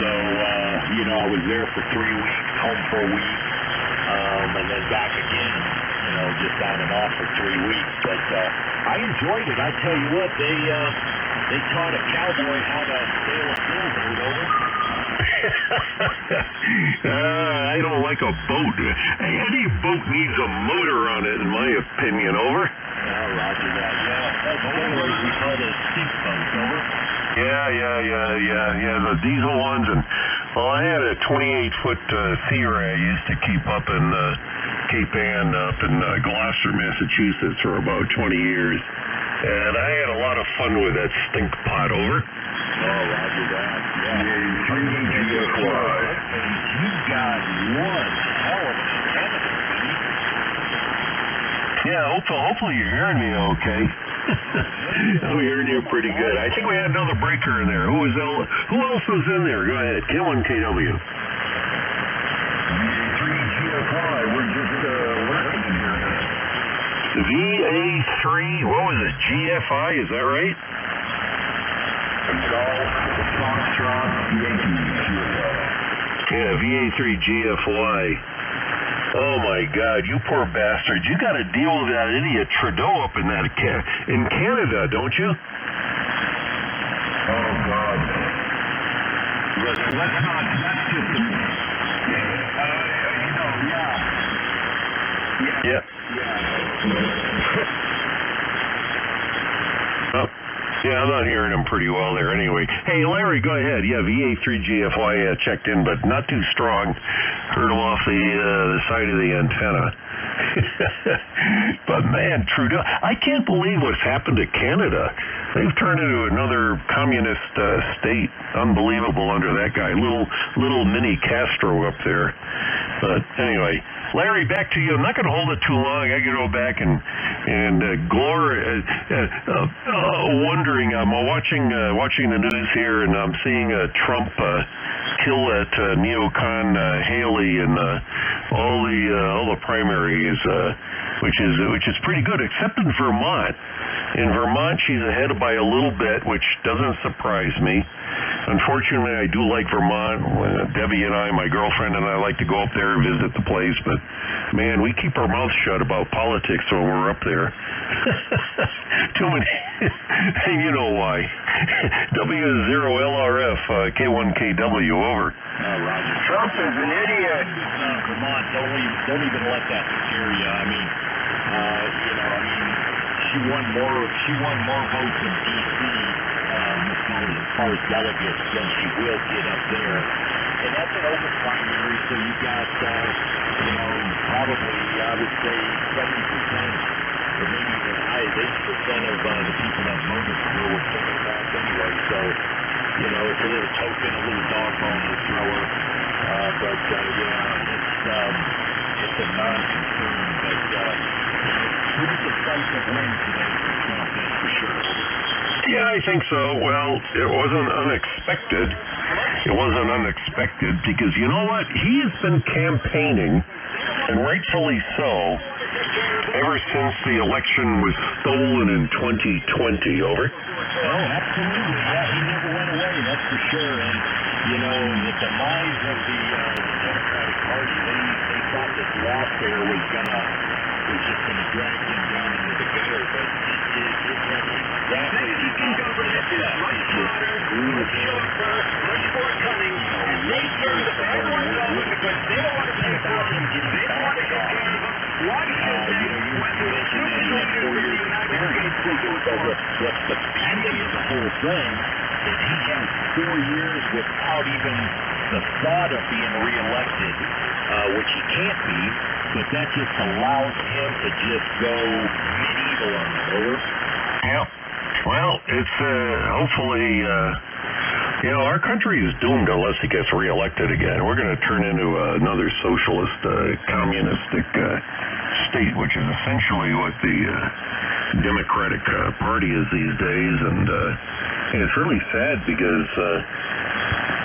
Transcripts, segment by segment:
So, I was there for 3 weeks, home for a week, and then back again, just on and off for 3 weeks. But I enjoyed it. I tell you what, they taught a cowboy how to sail a sailboat over. I don't like a boat. Any boat needs a motor on it, in my opinion. Over. Roger that. Yeah, that's sailors we call those stink boats. Over. Yeah. The diesel ones, and I had a 28-foot Theater I used to keep up in Cape Ann, up in Gloucester, Massachusetts, for about 20 years, and I had a lot of fun with that stink pot. Over. Roger that. Yeah. You got one hell of an antenna there, buddy. Yeah, hopefully you're hearing me okay. I'm hearing you pretty good. I think we had another breaker in there. Who else was in there? Go ahead. K1KW. VA3GFY, we're just lurking in here. VA3, what was it? GFI, is that right? Golf, Foxtrot, Yankee, GFY. Yeah, VA3GFY. Oh my God, you poor bastards! You got to deal with that idiot Trudeau up in Canada, don't you? Oh God. Let's not. That's just Yeah. Oh. Yeah, I'm not hearing him pretty well there anyway. Hey, Larry, go ahead. Yeah, VA3GFY checked in, but not too strong. Heard him off the side of the antenna. But man, Trudeau, I can't believe what's happened to Canada. They've turned into another communist state. Unbelievable under that guy. Little mini Castro up there. But anyway, Larry, back to you. I'm not going to hold it too long. I can go back and wondering. I'm watching the news here, and I'm seeing Trump kill that neocon Haley and all the primaries, which is pretty good, except in Vermont. In Vermont, she's ahead by a little bit, which doesn't surprise me. Unfortunately, I do like Vermont. Debbie and I, my girlfriend and I, like to go up there and visit the place, but man, we keep our mouths shut about politics when we're up there. Too many. You know why. W0LRF, K1KW, over. Roger. Trump is an idiot. Vermont, don't even let that scare you. I mean, she won more votes in D.C. As far as delegates than she will get up there. And that's an open primary, so you got, probably, I would say, 70%, or maybe even high as 80% of the people that voted for her were Democrats anyway. So, it's a little token, a little dog bone to throw her. But, it's a non-concern. But, pretty decisive win today for Trump, that's for sure. Yeah, I think so. Well, it wasn't unexpected. It wasn't unexpected because you know what? He has been campaigning, and rightfully so, ever since the election was stolen in 2020. Over. Oh, absolutely. Yeah, he never went away, that's for sure. And, the demise of the Democratic Party, they thought this loss there was just going to drag him down into the gutter, but it has exactly Mexican government is much smarter, much sharper, much more cunning. They turn the bad ones over because they don't want to pay for them. They don't want to take care of them. Why should they? When the super leaders of the United States will do it for us. What's the beauty of the whole thing is he has 4 years without even the thought of being reelected, which he can't be, but that just allows him to just go medieval on the over. Yeah. Well, it's hopefully, our country is doomed unless he gets reelected again. We're going to turn into another socialist, communistic state, which is essentially what the Democratic Party is these days. And it's really sad because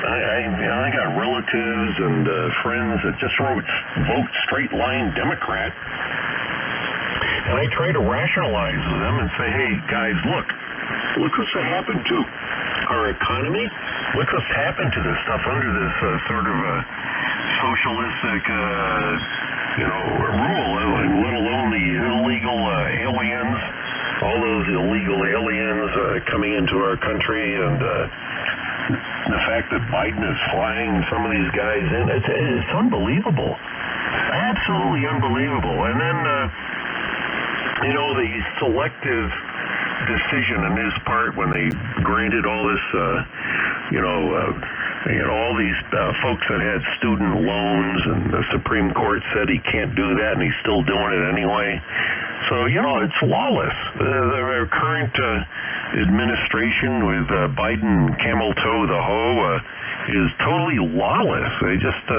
I got relatives and friends that just vote straight line Democrat. And I try to rationalize with them and say, hey, guys, look what's happened to our economy. Look what's happened to this stuff under this sort of socialistic, rule, let alone the illegal aliens, all those illegal aliens coming into our country, and the fact that Biden is flying some of these guys in, it's unbelievable. Absolutely unbelievable. And then, the selective decision on his part when they granted all this, all these folks that had student loans, and the Supreme Court said he can't do that, and he's still doing it anyway. So, it's lawless. The current administration with Biden camel toe the hoe is totally lawless. They just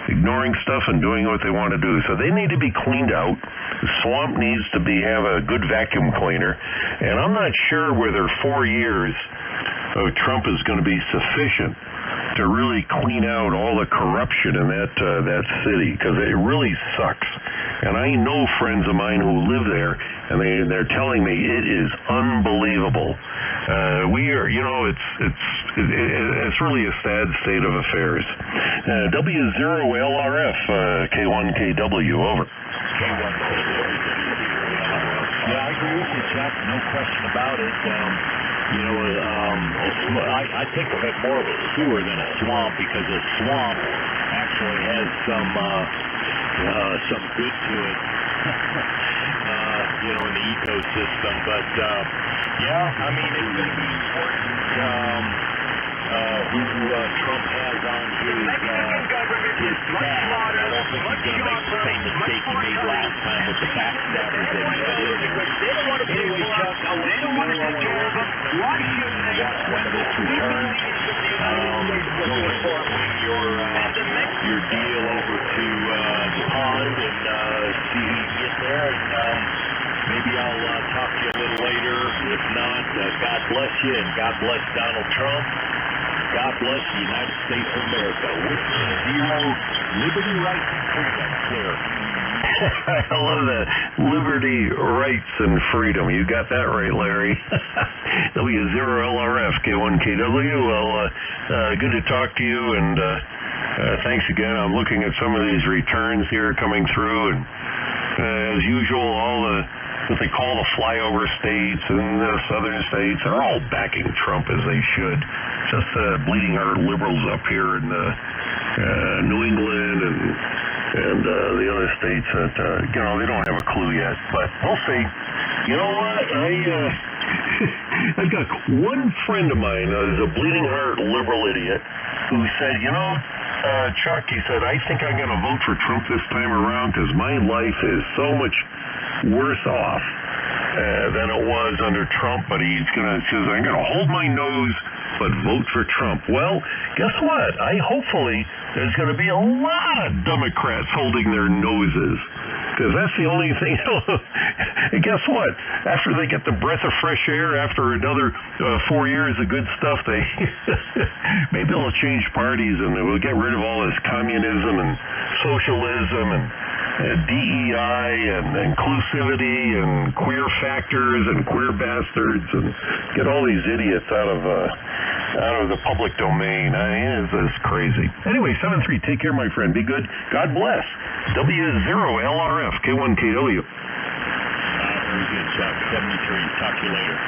ignoring stuff and doing what they want to do. So they need to be cleaned out. The swamp needs to have a good vacuum cleaner. And I'm not sure whether 4 years of Trump is going to be sufficient to really clean out all the corruption in that city, because it really sucks. And I know friends of mine who live there, and they're telling me it is unbelievable. It's really a sad state of affairs. W0LRF, K1KW, over. Yeah, I agree with you, Chuck. No question about it. I think of it more of a sewer than a swamp, because a swamp actually has some good to it, in the ecosystem. But it's going to be important who Trump has on his staff. I don't think he's going to make the same mistake he made last time with the backstabbers that he had in there. Anyway, Chuck, I'll let you go watch when this returns. Go ahead and swing your deal over to the pond and see who you get there. And maybe I'll talk to you a little later. If not, God bless you, and God bless Donald Trump. God bless the United States of America. With zero liberty, rights, and freedom, sir. I love that. Liberty, rights, and freedom. You got that right, Larry. W0LRF, K1KW. Well, good to talk to you, and thanks again. I'm looking at some of these returns here coming through, and as usual, all what they call the flyover states and the southern states are all backing Trump, as they should. Just bleeding our liberals up here in New England and the other states that they don't have a clue yet, but we'll see. You know what? I've got one friend of mine who's a bleeding heart liberal idiot who said, Chuck, he said, I think I'm going to vote for Trump this time around because my life is so much worse off than it was under Trump, but says, I'm going to hold my nose but vote for Trump. Well, guess what? Hopefully there's going to be a lot of Democrats holding their noses, because that's the only thing. And guess what? After they get the breath of fresh air, after another 4 years of good stuff, they maybe they'll change parties and we'll get rid of all this communism and socialism and DEI and inclusivity and queer factors and queer bastards, and get all these idiots out of the public domain. It's crazy. Anyway, 7-3, take care, my friend. Be good. God bless. W0LRF, K1KW. Very good, Chuck. 73. Talk to you later.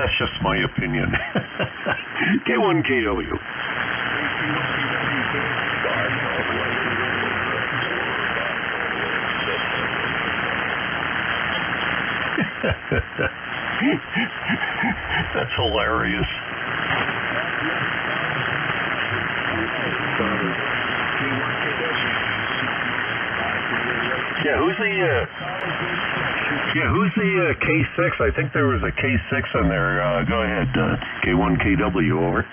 That's just my opinion. K1KW. That's hilarious. Yeah, who's the K6? I think there was a K6 in there. Go ahead, K1KW, over.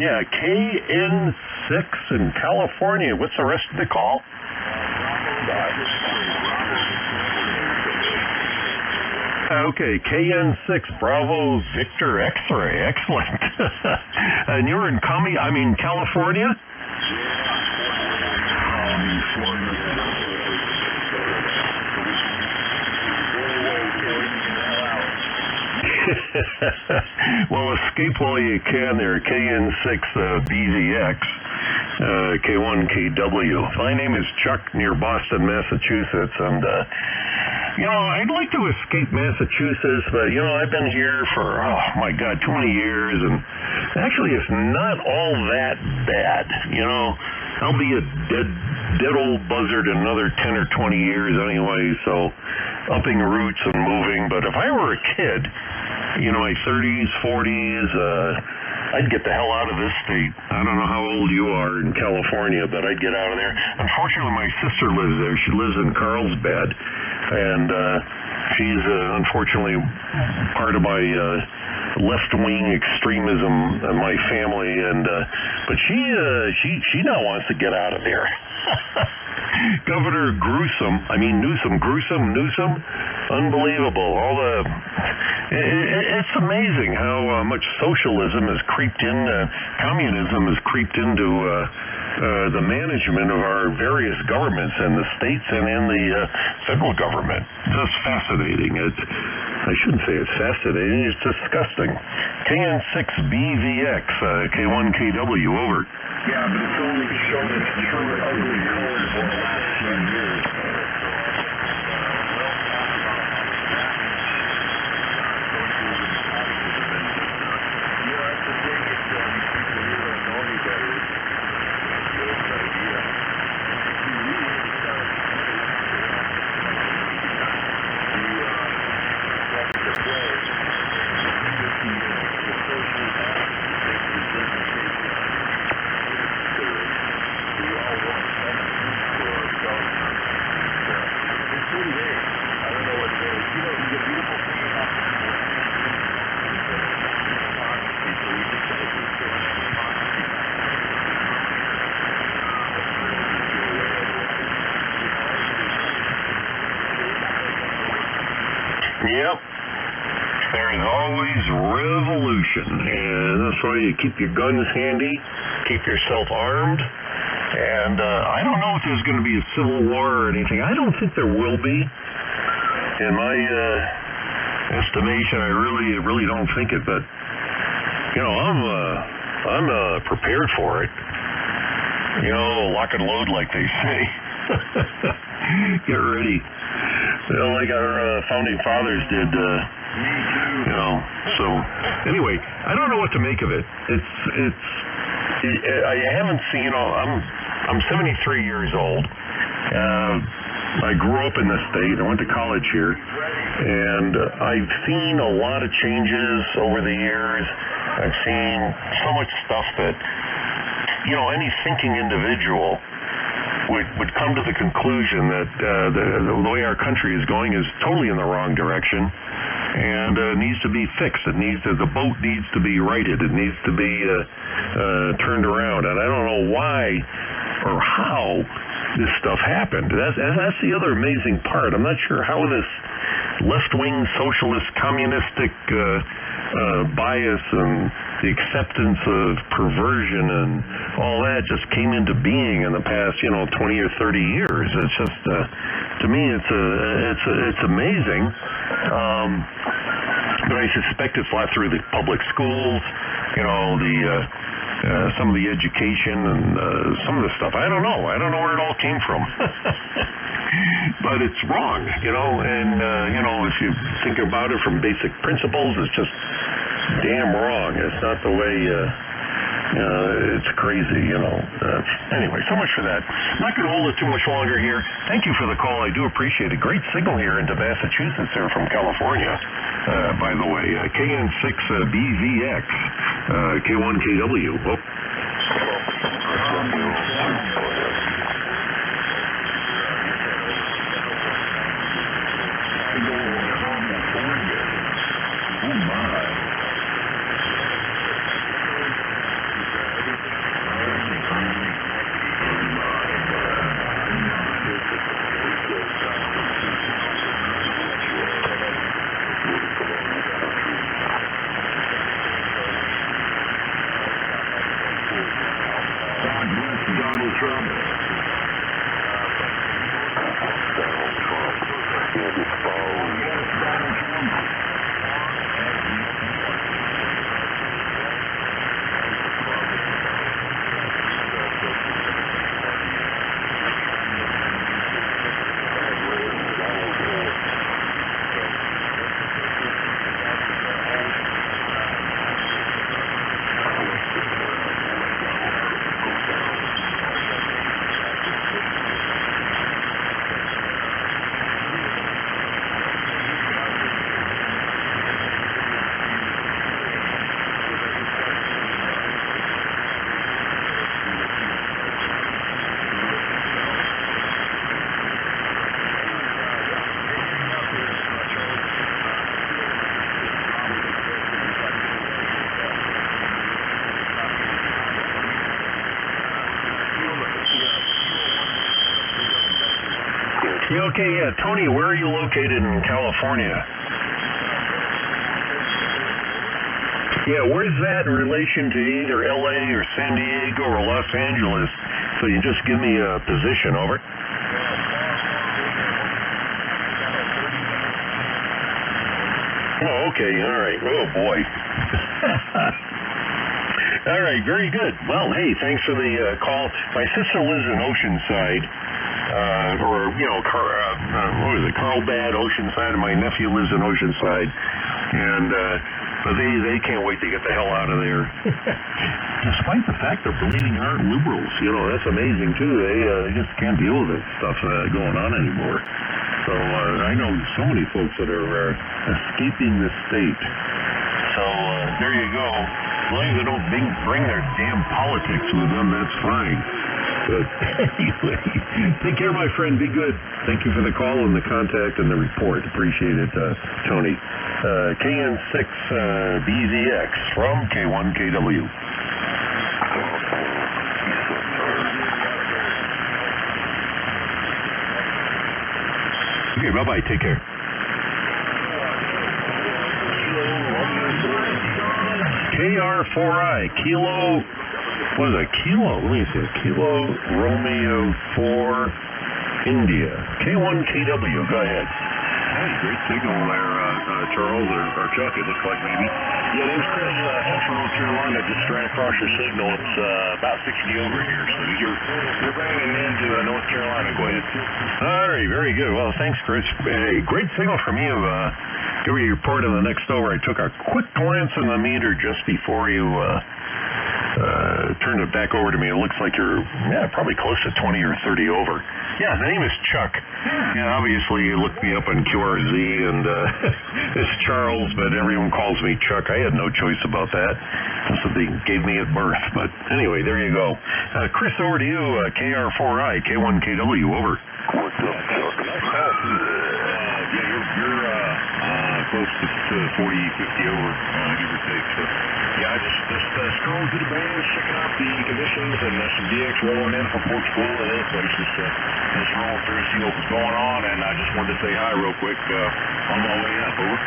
Yeah, KN6 in California. What's the rest of the call? Yeah, okay. KN6 Bravo Victor X-ray. Excellent. And you're in California? Well, escape while you can there. KN6 BZX, K1KW. My name is Chuck, near Boston, Massachusetts, and I'd like to escape Massachusetts, but I've been here for too many years, and actually it's not all that bad. I'll be a dead old buzzard in another 10 or 20 years anyway, so upping roots and moving. But if I were a kid, my 30s, 40s, I'd get the hell out of this state. I don't know how old you are in California, but I'd get out of there. Unfortunately, my sister lives there. She lives in Carlsbad, and she's unfortunately part of my left-wing extremism in my family, and but she now wants to get out of there. Governor Newsom, unbelievable. It's amazing how much socialism has creeped in, communism has creeped into the management of our various governments in the states and in the federal government. Just fascinating. I shouldn't say it's fascinating, it's disgusting. KN6BVX, K1KW, over. Yeah, but it's only shown its true ugly colors for the last few years. Yep. There's always revolution, and that's why you keep your guns handy, keep yourself armed, and I don't know if there's going to be a civil war or anything. I don't think there will be. In my estimation, I really don't think it, but, I'm prepared for it. Lock and load, like they say. Get ready. Like our founding fathers did, So anyway, I don't know what to make of it. I haven't seen. I'm 73 years old. I grew up in the state. I went to college here, and I've seen a lot of changes over the years. I've seen so much stuff that any thinking individual would come to the conclusion that the way our country is going is totally in the wrong direction and needs to be fixed. The boat needs to be righted. It needs to be turned around. And I don't know why or how this stuff happened. That's the other amazing part. I'm not sure how this left-wing socialist communistic bias and the acceptance of perversion and all that just came into being in the past 20 or 30 years. It's just to me it's amazing, but I suspect it's a lot through the public schools, some of the education and some of the stuff. I don't know where it all came from. But it's wrong, and if you think about it from basic principles, it's just damn wrong. It's not the way, it's crazy, Anyway, so much for that. I'm not going to hold it too much longer here. Thank you for the call. I do appreciate it. Great signal here into Massachusetts there from California, by the way. KN6BVX, K1KW. Oh. Yeah, okay, yeah. Tony, where are you located in California? Yeah, where's that in relation to either LA or San Diego or Los Angeles? So you just give me a position, over. Oh, okay, all right. Oh, boy. All right, very good. Well, hey, thanks for the call. My sister lives in Oceanside, Carlbad, Oceanside, and my nephew lives in Oceanside, and but they can't wait to get the hell out of there. Despite the fact they're bleeding heart liberals, that's amazing too. They just can't deal with this stuff going on anymore. So I know so many folks that are escaping the state. So there you go. As long as they don't bring their damn politics with them, that's fine. But anyway, take care, my friend. Be good. Thank you for the call and the contact and the report. Appreciate it, Tony. KN6BZX from K1KW. Okay, bye-bye. Take care. KR4I, Kilo, what is that? Kilo, let me see, Kilo Romeo 4 India, K1KW, go ahead. Hey, great signal there, Charles, or Chuck, it looks like maybe. Yeah, name's Chris, Central North Carolina, just ran across your signal. It's about 60 over here, so you're bringing into North Carolina. Go ahead. All right, very good. Well, thanks, Chris. Hey, great signal from you. Give me a report on the next over. I took a quick glance in the meter just before you turned it back over to me. It looks like you're probably close to 20 or 30 over. Yeah, the name is Chuck. Yeah, obviously you looked me up on QRZ, and it's Charles, but everyone calls me Chuck. I had no choice about that. That's what they gave me at birth. But anyway, there you go. Chris, over to you. KR4I, K1KW, over. What's up, Chuck? You're close to 40, 50 over, give or take. So, yeah, I just scrolling through the bands, checking out the conditions, and some DX rolling in from Portugal and other places. Just rolling through to see what was going on, and I just wanted to say hi real quick on my way up. Over.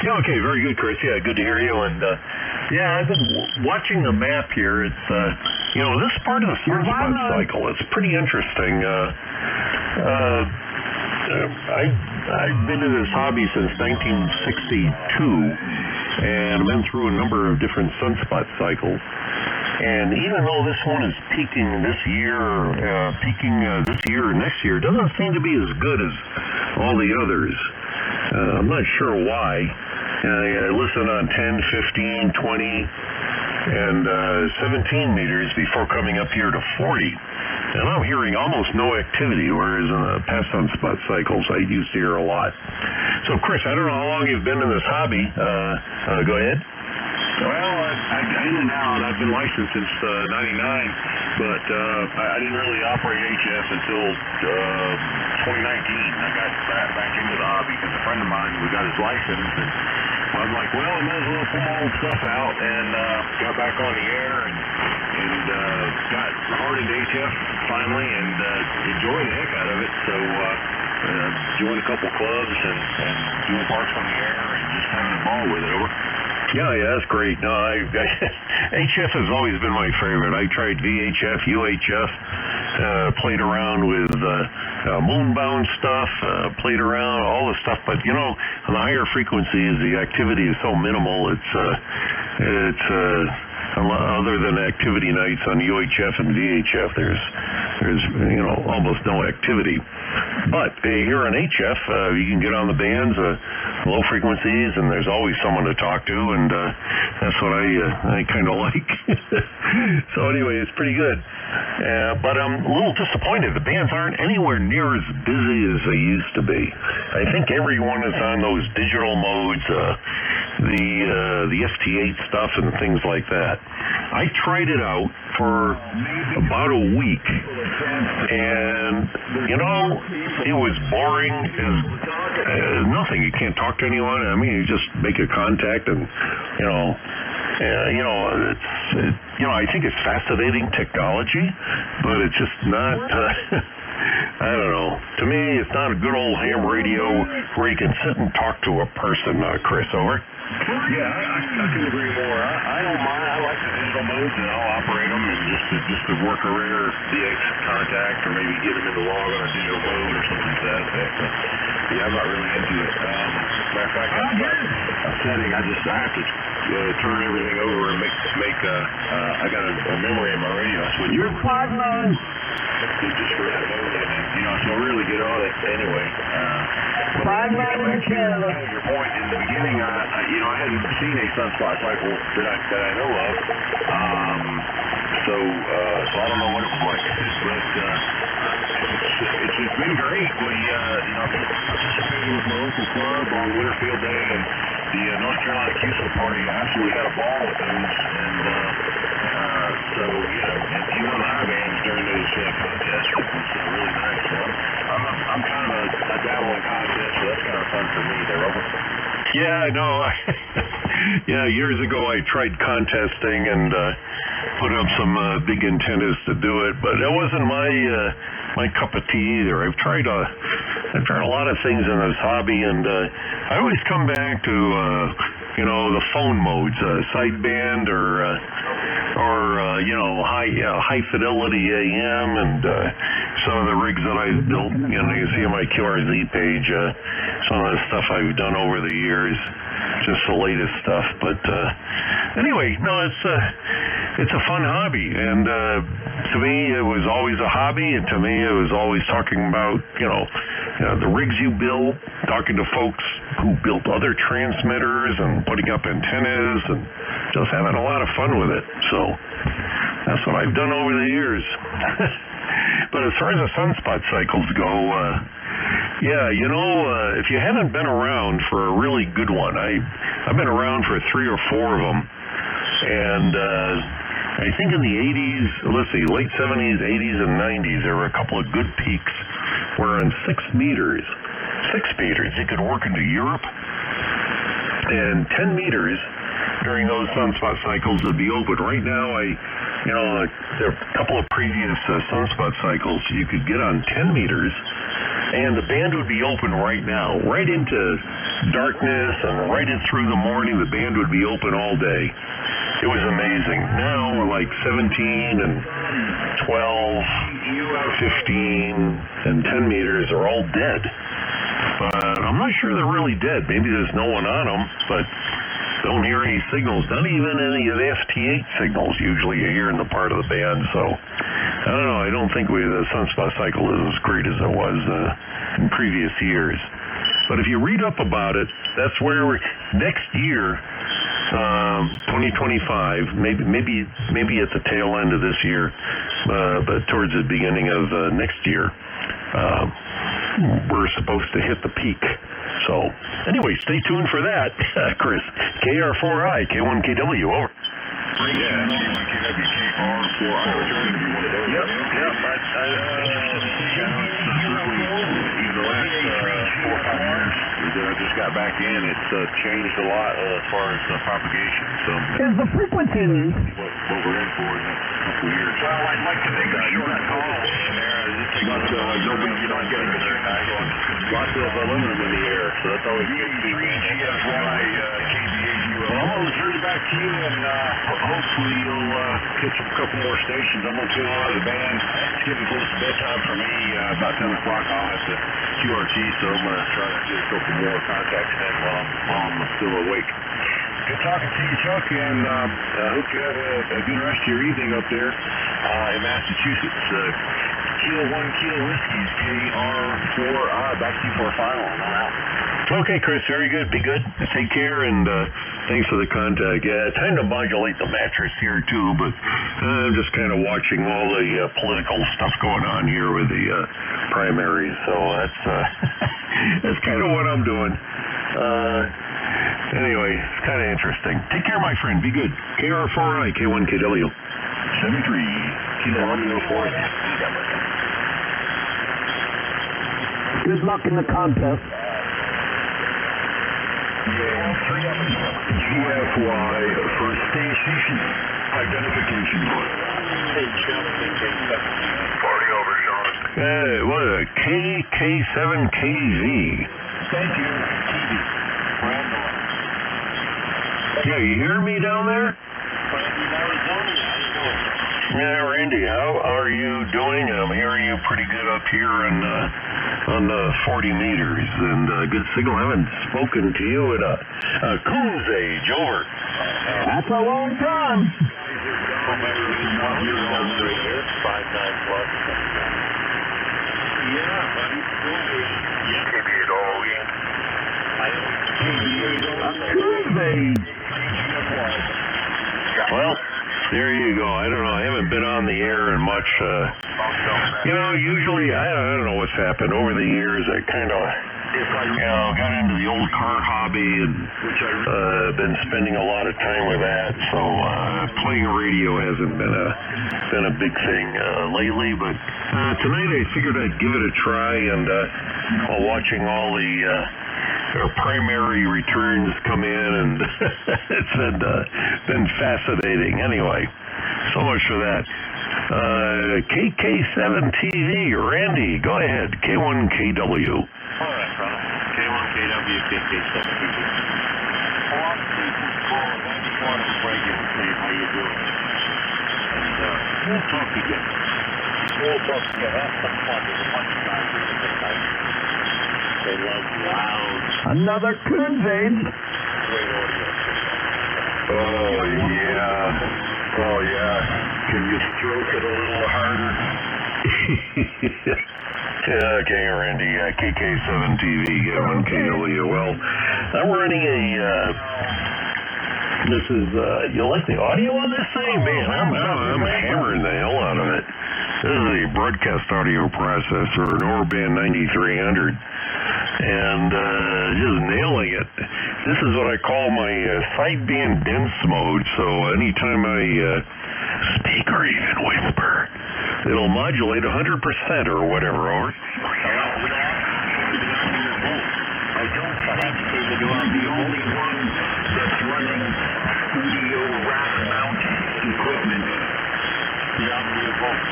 Yeah, okay, very good, Chris. Yeah, good to hear you. And I've been watching the map here. It's this part of the sunspot cycle. It's pretty interesting. I've been in this hobby since 1962, and I've been through a number of different sunspot cycles. And even though this one is peaking this year or next year, it doesn't seem to be as good as all the others. I'm not sure why. I listen on 10, 15, 20, and 17 meters before coming up here to 40. And I'm hearing almost no activity, whereas in the past sunspot cycles I used to hear a lot. So, Chris, I don't know how long you've been in this hobby. Go ahead. Well, I've in and out. I've been licensed since 99, but I didn't really operate HF until 2019. I got back into the hobby because a friend of mine got his license, and I'm like, well, I might as well pull my old stuff out, and got back on the air and got hard into HF finally, and enjoyed the heck out of it. So joined a couple clubs and doing parks on the air and just having a ball with it. Over. Yeah, that's great. No, HF has always been my favorite. I tried VHF, UHF, played around with moonbound stuff, played around all the stuff. But on the higher frequencies, the activity is so minimal. It's other than activity nights on UHF and VHF, there's almost no activity. But here on HF, you can get on the bands, low frequencies, and there's always someone to talk to, and that's what I kind of like. So anyway, it's pretty good. But I'm a little disappointed. The bands aren't anywhere near as busy as they used to be. I think everyone is on those digital modes, the FT8 stuff and things like that. I tried it out for about a week, and it was boring as nothing. You can't talk to anyone. I mean, you just make a contact, and I think it's fascinating technology, but it's just not. I don't know. to me, it's not a good old ham radio where you can sit and talk to a person, Chris. Over. Yeah, I couldn't agree more. I don't mind. I like the digital modes, and I'll operate them, and just to work a rare DX contact, or maybe get them in the log on a digital mode or something like that. Yeah, I'm not really into it. Matter of fact, a setting, I have to turn everything over and make I got a memory in my radio. That's what you're partner. Just for that mode, and so really get on it anyway. Your point in the beginning, I hadn't seen a sunspot cycle that I know of, so I don't know what it was like, but it's just been great. We participated with my local club on Winterfield Day, and the North Carolina CUSA party. I absolutely had a ball with those, and so and even on the high bands during those contests, it was really nice. So I'm kind of a dabble in contests, so that's kind of fun for me. There, Robert. Yeah, I know. Yeah, years ago I tried contesting and put up some big antennas to do it, but it wasn't my cup of tea either. I've tried a lot of things in this hobby, and I always come back to the phone modes, sideband or high fidelity AM, and some of the rigs that I've built. You see on my QRZ page some of the stuff I've done over the years, just the latest stuff. But anyway, no, it's a fun hobby, and to me it was always a hobby, and to me it was always talking about the rigs you build, talking to folks who built other transmitters and putting up antennas, and just having a lot of fun with it. So that's what I've done over the years. But as far as the sunspot cycles go, if you haven't been around for a really good one, I've been around for 3 or 4 of them, and I think in the 80s, late 70s, 80s, and 90s, there were a couple of good peaks where on 6 meters, you could work into Europe, and 10 meters during those sunspot cycles would be open. Right now, there are a couple of previous sunspot cycles you could get on 10 meters, and the band would be open right now, right into darkness and right in through the morning. The band would be open all day. It was amazing. Now we're like 17 and 12, 15, and 10 meters are all dead. But I'm not sure they're really dead. Maybe there's no one on them, but don't hear any signals, not even any of the FT8 signals usually you hear in the part of the band. So I don't know. I don't think the sunspot cycle is as great as it was in previous years. But if you read up about it, that's where next year, 2025, maybe at the tail end of this year, but towards the beginning of next year, we're supposed to hit the peak. So anyway, stay tuned for that, Chris. KR4I, K1KW, over. Yeah, K1KW, KR4I. Yep. Even the last 4 or 5 years that I just got back in, it's changed a lot as far as propagation. So is the frequency what we're in for in the next couple of years. Well, I'd like to make a short call in there. You're not getting it. Lots of aluminum in the air, so that's always good. Well, I'm going to turn it back to you, and hopefully you'll catch a couple more stations. I'm going to tune out of the band. It's getting close to bedtime for me. About 10 o'clock I'll have to QRT, so I'm going to try to get a couple more contacts in while I'm still awake. Good talking to you, Chuck, and hope you have a good rest of your evening up there in Massachusetts. Kilo 1 Kilo Whiskies, KR4I. Back to you for a final. I'm out. Okay, Chris, very good. Be good. Take care, and thanks for the contact. Yeah, time to modulate the mattress here, too, but I'm just kind of watching all the political stuff going on here with the primaries, so that's kind of what I'm doing. Anyway, it's kind of interesting. Take care, my friend. Be good. KR4I, K1KW. 73, Kilo Romeo 4. good luck in the contest. GFY for station identification. Party over, Sean. What a KK7KZ. Thank you, TV. Brandon. Yeah, you hear me down there? Brandon, Arizona. How you doing? Yeah, Randy, how are you doing? I'm hearing you pretty good up here on the 40 meters, and good signal. I haven't spoken to you at a Coons age. Over. That's a long time. 5-9 plus. Yeah, buddy. Well, there you go. I don't know. I haven't been on the air in much. Usually, I don't know what's happened over the years. I kind of, got into the old car hobby and been spending a lot of time with that. So playing radio hasn't been a big thing lately. But tonight I figured I'd give it a try, and while watching all the primary returns come in, and it's been fascinating. Anyway, so much for that. KK7TV, Randy, go ahead. K1KW. All right, brother. K1KW, KK7TV. A lot of people call and I just wanted to break in and say how you doing. And we'll talk again. That's some fun. There's a bunch of guys here that think they love loud. Another Coons age. Great audio. Oh, yeah. Can you stroke it a little harder? Okay, Randy, KK7TV, K1KW. Well, I'm running this is, you like the audio on this thing? Man, I'm hammering the hell out of it. This is a broadcast audio processor, an Orban 9300. And just nailing it. This is what I call my sideband dense mode. So anytime I speak or even whisper, it'll modulate 100% or whatever. Over. I don't have to say that I'm the only one that's running studio rack mount equipment. The Omnia Vault.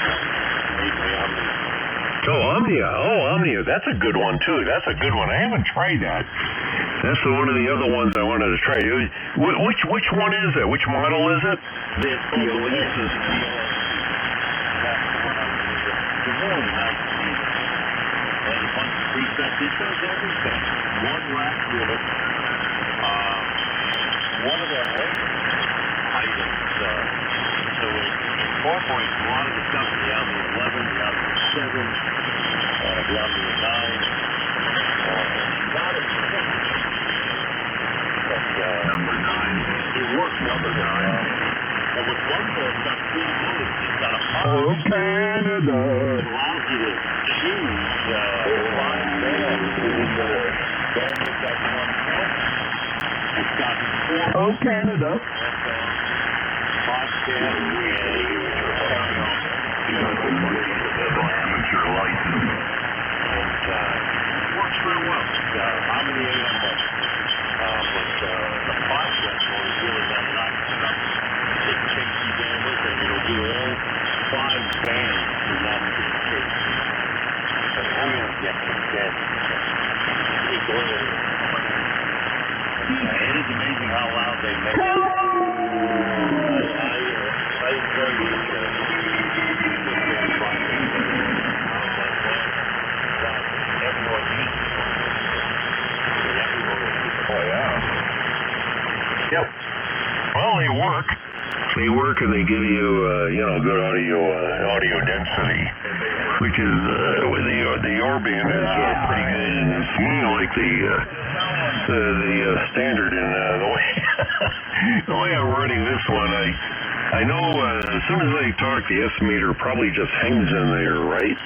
Omnia. That's a good one, too. That's a good one. I haven't tried that. That's one of the other ones I wanted to try. Which one is it? Which model is it? The Oasis. The really nice piece. Has a bunch of presets. It does everything. One rack with it. One of the items. So it incorporates a lot of the stuff in the Omnia 11, the Omnia 7, the Omnia 9. Not a number 9. It works number 9. And what's wonderful is that three modes. It's got a Oh, Canada. It allows you to choose 5 bands. Then you've got one count. It's got 4 Oh, Canada. Amateur license. And works very well. I'm in the AM mode. But the process is really that nice stuff. It takes you bandwidth and it'll do all 5 bands in that case. And really get condensed. It is amazing how loud they make it. I enjoy these everyone needs it. Oh, yeah. Yep. Well, they work. They work, and they give you, good audio density, which is with the Orban is pretty good, and it's like the standard. And the way I'm running this one, I know as soon as I talk, the S meter probably just hangs in there, right?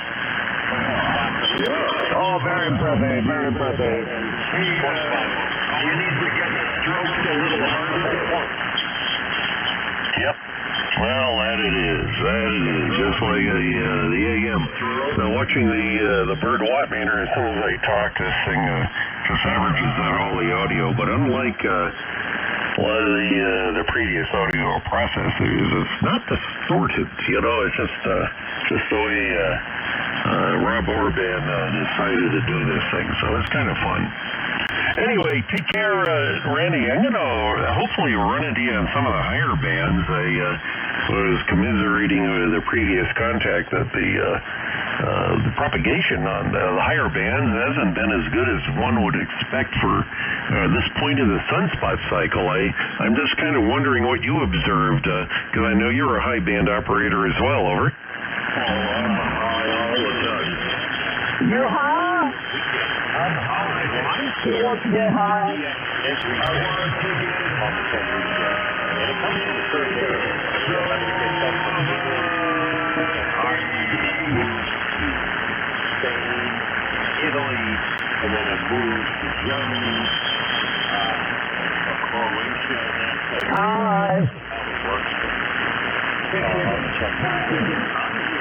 Oh, very impressive, very impressive. You need to get the strokes a little harder. Yep. Well, that it is. Just like the AM. Now, watching the bird watt meter, as soon as I talk, this thing just averages out all the audio. But unlike a lot of the previous audio processors, it's not distorted, it's just the way Rob Orban decided to do this thing, so it's kind of fun. Anyway, take care, Randy. I'm going to hopefully run into you on some of the higher bands. I was commiserating with the previous contact that the propagation on the higher bands hasn't been as good as one would expect for this point of the sunspot cycle. I'm just kind of wondering what you observed, because I know you're a high band operator as well, over. I'm high all the time. You're high? I'm high. You want to get high? I want to get when it comes to the certain areas, let me get that from England and Ireland, Spain, Italy, and then it moves to Germany, Croatia, and that type of Hi.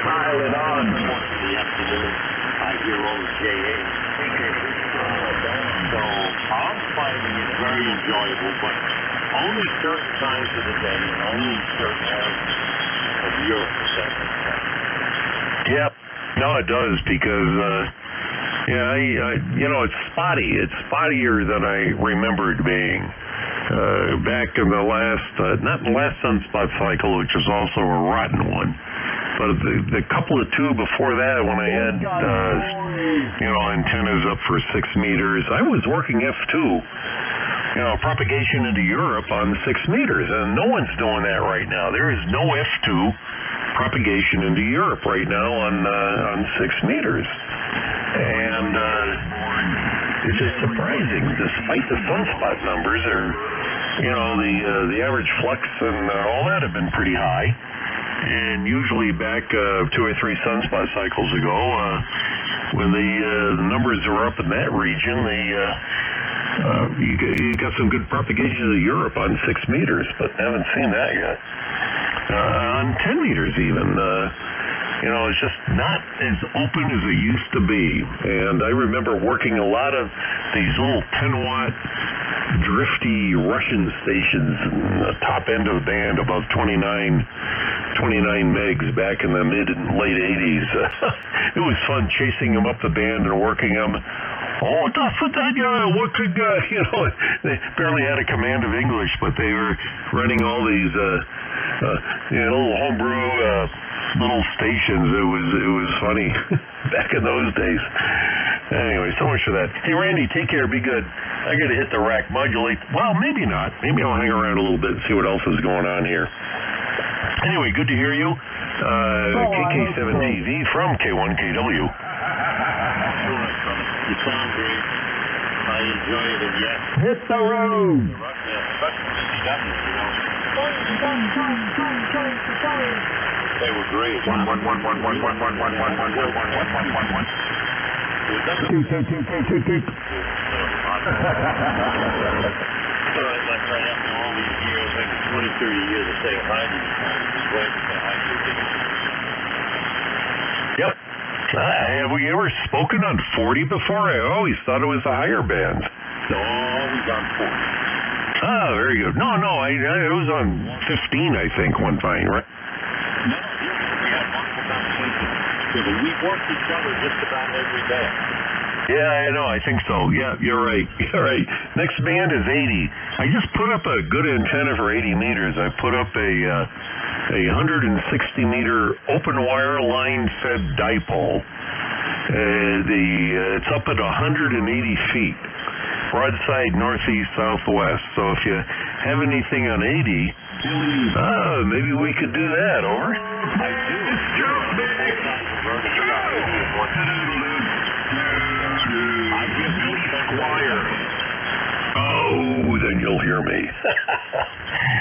Pile it on. In the afternoon, I hear old J.A. So I'm finding it very enjoyable, but only certain times of the day and only certain areas of Europe. Yep. No, it does, because it's spotty. It's spottier than I remembered being. Back in the not the last sunspot cycle, which was also a rotten one, but the couple of two before that, when I had antennas up for 6 meters, I was working F2, propagation into Europe on 6 meters, and no one's doing that right now. There is no F2 propagation into Europe right now on 6 meters, and it's just surprising, despite the sunspot numbers are. The average flux and all that have been pretty high. And usually back 2 or 3 sunspot cycles ago, when the numbers are up in that region, you got some good propagation to Europe on 6 meters, but haven't seen that yet. On 10 meters even, it's just not as open as it used to be. And I remember working a lot of these little 10-watt drifty Russian stations in the top end of the band, above 29 megs back in the mid and late 80s. It was fun chasing them up the band and working them. Oh, that's what that guy, what could they barely had a command of English, but they were running all these little homebrew little stations. It was funny back in those days. Anyway, so much for that. Hey, Randy, take care. Be good. I got to hit the rack, modulate. Well, maybe not. Maybe I'll hang around a little bit and see what else is going on here. Anyway, good to hear you. KK7TV from K1KW. You sound great. I enjoy it, and yes. Hit the road. They were great. 1 1 1 1 1 1 1 1 1 1 1 1 1 1 1 1. Two. Like right after all these years, maybe 20, 30 years of saying hi to you. Glad to say hi to you. Yep. Have we ever spoken on 40 before? I always thought it was the higher bands. No, always on 40. Ah, very good. No, it was on 15, I think, one time, right? No, we had multiple conversations. Yeah, but we worked each other just about every day. Yeah, I know. I think so. Yeah, you're right. You're right. Next band is 80. I just put up a good antenna for 80 meters. I put up a 160-meter open wire line fed dipole. It's up at 180 feet, broadside northeast southwest. So if you have anything on 80, maybe we could do that. Over. I do. It's true, baby. I give you Squire. Oh, then you'll hear me.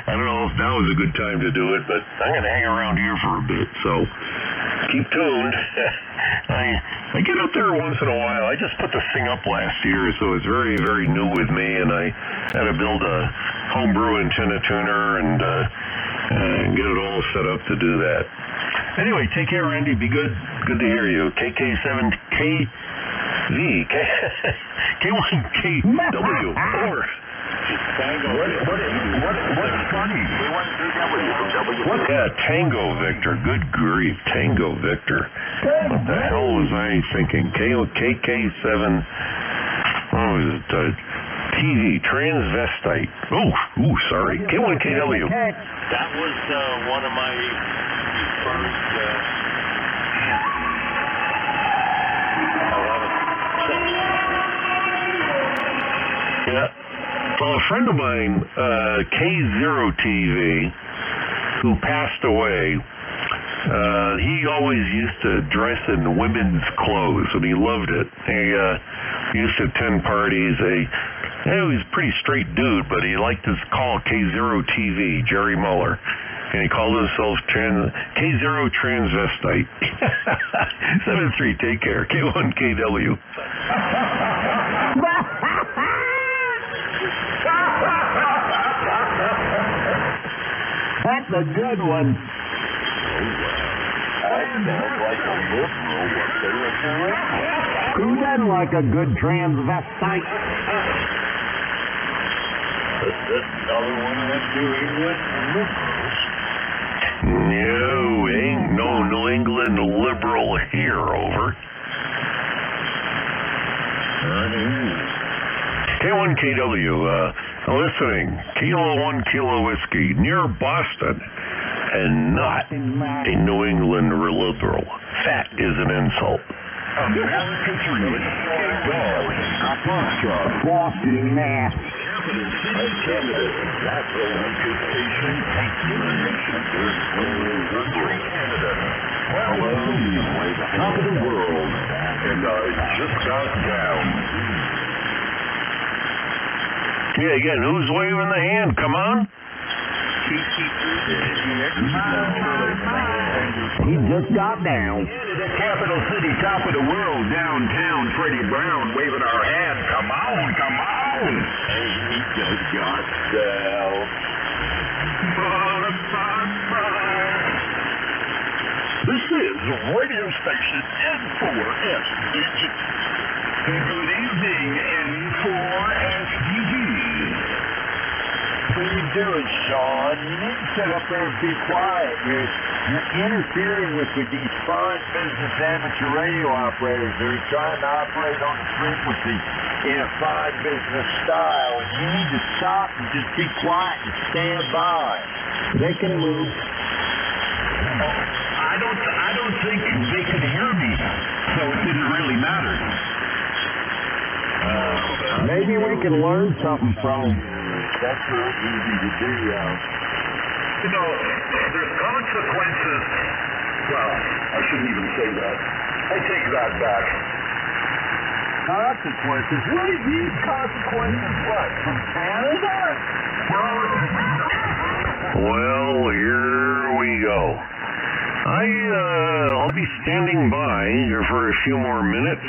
I don't know if now is a good time to do it, but I'm going to hang around here for a bit, so keep tuned. I get up there once in a while. I just put this thing up last year, so it's very, very new with me, and I had to build a homebrew antenna tuner and get it all set up to do that. Anyway, take care, Randy. Be good. Good to hear you. KK7KV, K1KW, over. What's funny? What? Yeah, Tango Victor. Good grief, Tango Victor. What the hell was I thinking? KK7. What was it? TV transvestite. Oh, sorry. K1KW. That was one of my first. Yeah. Well, a friend of mine, K0TV, who passed away, he always used to dress in women's clothes, and he loved it. He used to attend parties. He was a pretty straight dude, but he liked to call K0TV, Jerry Muller. And he called himself K0 Transvestite. 7-3, take care. K1KW. That's a good one. Who doesn't like a good transvestite? Another one of them New England liberals. No, ain't no New England liberal here, over. K1KW, listening, Kilo 1 Kilo Whiskey, near Boston, and not a New England liberal. That is an insult. America 3. Boston, Mass. Canada. That's the Lucas Station. Canada. Hello, top of the world. And I just got down. Yeah, again, who's waving the hand? Come on. He just got down. The capital city, top of the world, downtown, Freddie Brown waving our hand. Come on, come on. And he just got down. This is radio station N4SDG. Good evening, N4SDG. What are you doing, Sean? You need to sit up there and be quiet. You're interfering with these fine business amateur radio operators that are trying to operate on the frequency in a fine business style. And you need to stop and just be quiet and stand by. They can move. I don't think they could hear me, so it didn't really matter. Maybe we can learn something from them. That's real easy to do, You know, there's consequences. Well, I shouldn't even say that. I take that back. Consequences? What are these consequences? What? From Canada? Well, here we go. I'll be standing by here for a few more minutes.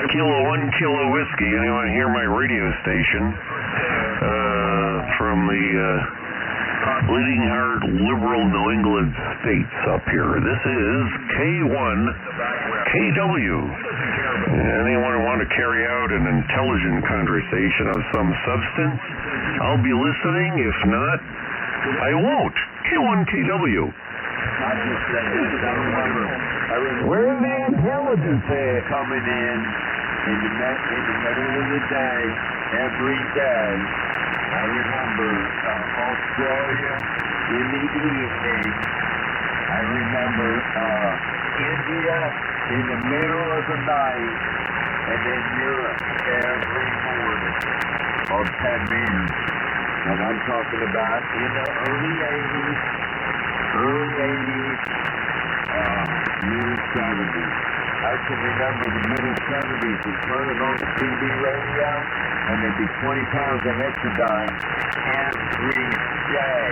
Kilo 1 Kilo Whiskey. Anyone hear my radio station? From the bleeding heart liberal New England states up here. This is K1KW. Anyone want to carry out an intelligent conversation of some substance? I'll be listening. If not, I won't. K1KW. Where's the intelligence there? Coming in the middle of the day, every day. I remember Australia in the evening. I remember India in the middle of the night, and then Europe every morning on 10 meters. And I'm talking about in the early 80s, middle 70s. I can remember the middle 70s and turning on the TV radio, and there'd be 20 pounds of hexadine every day.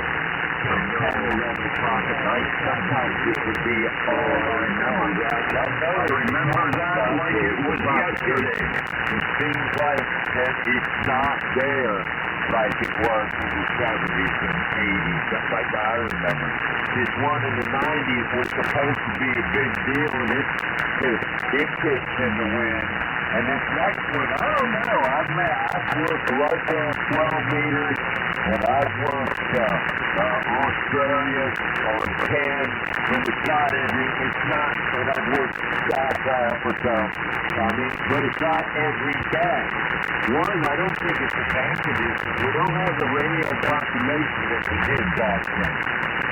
From 10 to 11 o'clock at night. Sometimes it would be all night. I remember that like it was yesterday. It seems like that it's not there like it was in the 70s and 80s, stuff like that. I remember. This one in the 90s was supposed to be a big deal, and it kicks in the wind. And this next one, I don't know. I've met I've worked Russia 12 meters, and I've worked Australia on 10. It's not and I've worked South Africa. But it's not every day. One, I don't think it's advantageous. We don't have the radio population that we did back then.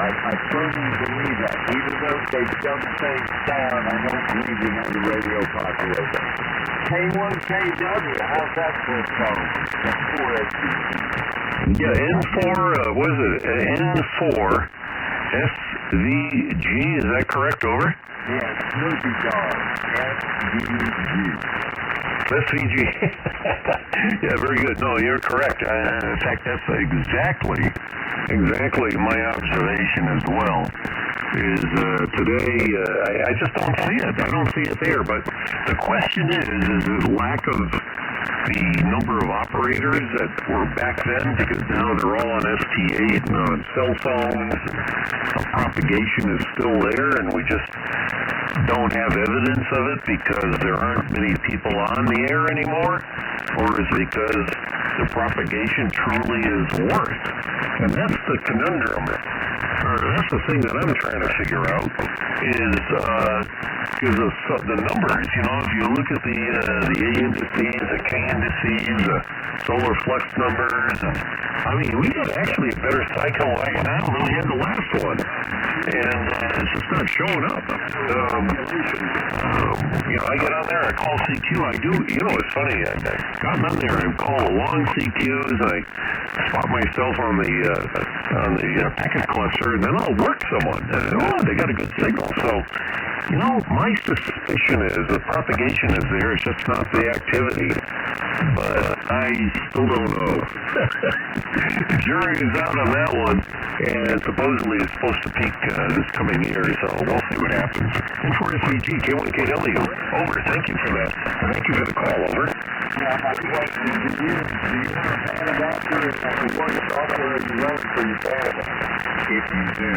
I firmly believe that. Even though they've done things down, I don't believe we have the radio population. K1KW, how's that for a phone? That's 4 Yeah, N4, what is it? N4 SVG, is that correct? Over? Yeah, Snoopy Dog, SVG. SVG. Yeah, very good. No, you're correct. In fact, that's exactly my observation as well. Is today, I just don't see it. I don't see it there. But the question is it lack of the number of operators that were back then, because now they're all on ST8 and on cell phones, and the propagation is still there, and we just don't have evidence of it because there aren't many people on the air anymore, or is it because the propagation truly is worse? And that's the conundrum. That's the thing that I'm trying to figure out is the numbers. You know, if you look at the A indices, the K indices, the solar flux numbers, and I mean, we got actually a better cycle right now than we had the last one, and it's just not showing up. You know, I get on there, I call CQ, I do. You know, it's funny. I've gotten on there and call long CQs. I spot myself on the packet cluster, and then I'll work someone. They got a good signal. So, you know, my suspicion is the propagation is there. It's just not the activity. But I still don't know. The jury is out on that one, and supposedly it's supposed to peak this coming year. So we'll see what happens. And for SVG, K1KW, over. Thank you for that. Thank you for the call. Over. If you do.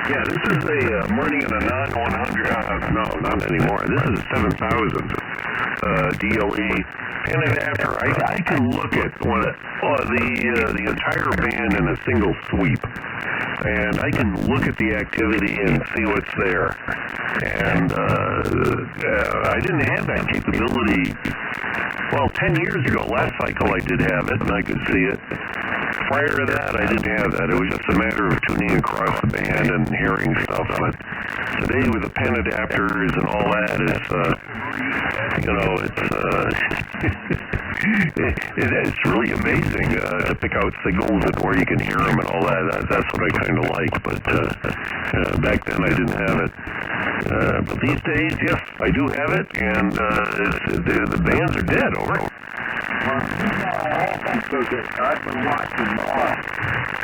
Yeah, this is a running in a non-100, no, not anymore. This is a 7,000 DLE pen adapter. I can look at the entire band in a single sweep, and I can look at the activity and see what's there. And I didn't have that capability. Well, 10 years ago, last cycle I did have it, and I could see it. Prior to that, I didn't have that. It was just a matter of tuning across the band and hearing stuff. But today, with the pen adapters and all that, it's it's really amazing to pick out signals and where you can hear them and all that. That's what I kind of like. But back then, I didn't have it. But these days, yes, I do have it, and the bands are dead. Over. I've been watching Mars,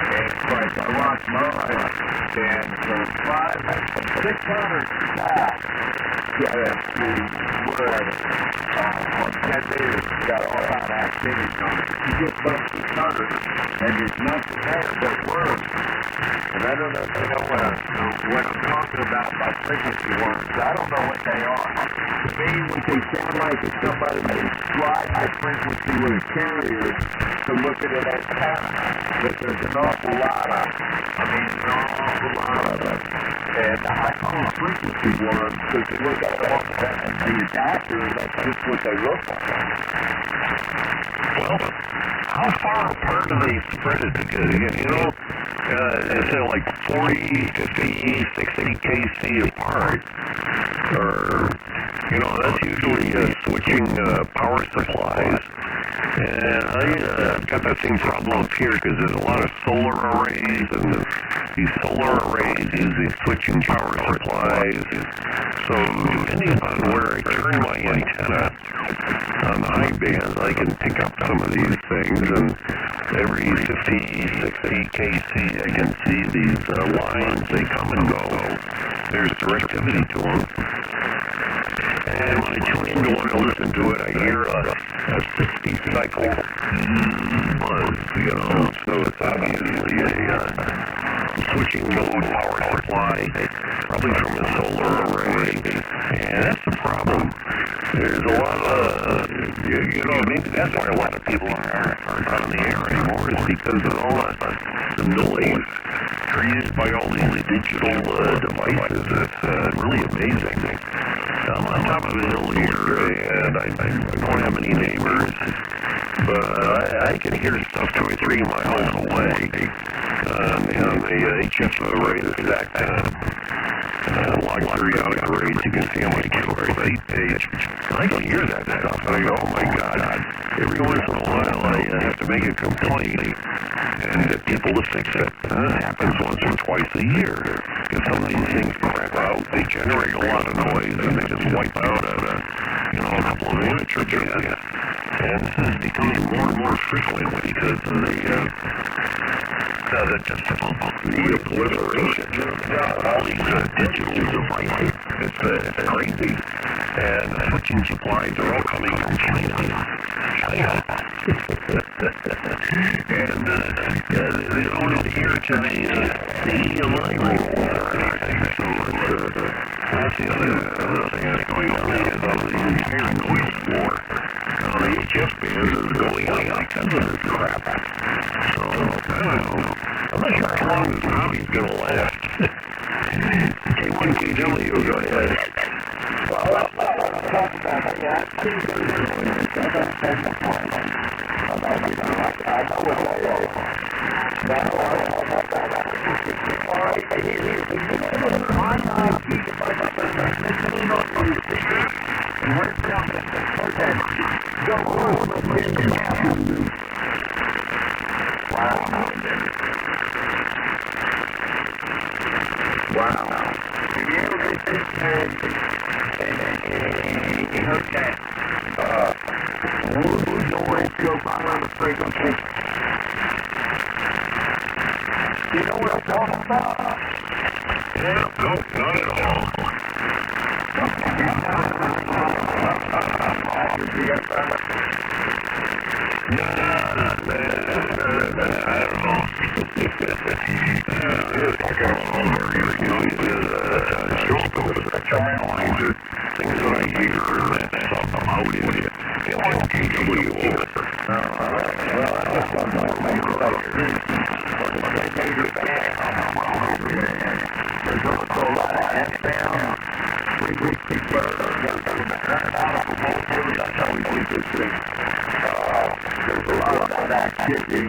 and I watched Mars, and 600 staff, on 10 meters, got all that activity on it. You get about 600, and there's nothing there but worms. And I don't know if you know what I'm talking about by frequency worms. I don't know what they are. To me, what they sound like is somebody may slide high frequency with a carrier to look at an antenna. But there's an awful lot of them. And the high frequency ones, because you look at all the adapter, that's just what they look like. Well, how far apart are they spreaded? Because, you know, they're like 40, 50, 60 kc apart. Or, you know, that's usually switching power supplies. And I've got that same problem up here because there's a lot of solar arrays, and these solar arrays use these switching power supplies. So depending on where I turn my antenna on the high bands, I can pick up some of these things, and every 50, 60 kc I can see these lines, they come and go. There's directivity to them. And when I tune into one to listen to it, I hear a 60 cycle buzz, you know, so it's obviously switching mode power supply, probably from a solar array, and that's the problem. There's a lot of, maybe that's why a lot of people aren't on the air anymore, is because of all the noise created by all these digital devices. It's really amazing. I'm on top of the hill here, and I don't have any neighbors, but I can hear stuff 2 or 3 miles away. And the HF array is stacked log periodic arrays. You can see on my killer 8 page. I can hear that stuff. I go, oh my God. Every once in a while I have to make a complaint. And people to fix it. That happens once or twice a year. Because some of these things crap out. They generate a lot of noise and they just wipe out a couple of amateur bands. And it's becoming more and more frequent because of the proliferation of all these digital devices. It's crazy. And switching supplies are all coming from China. And they don't adhere to the line rules or anything. So that's the other thing that's going on is the hearing noise war. The HF band is going on because of this crap. So, I don't know. I'm not sure how long this hobby's going to last. Okay, one KW, go ahead. You know what I'm talking about? Yeah, no, not at all. Things that I hear that something out in it. There's a lot of that activity.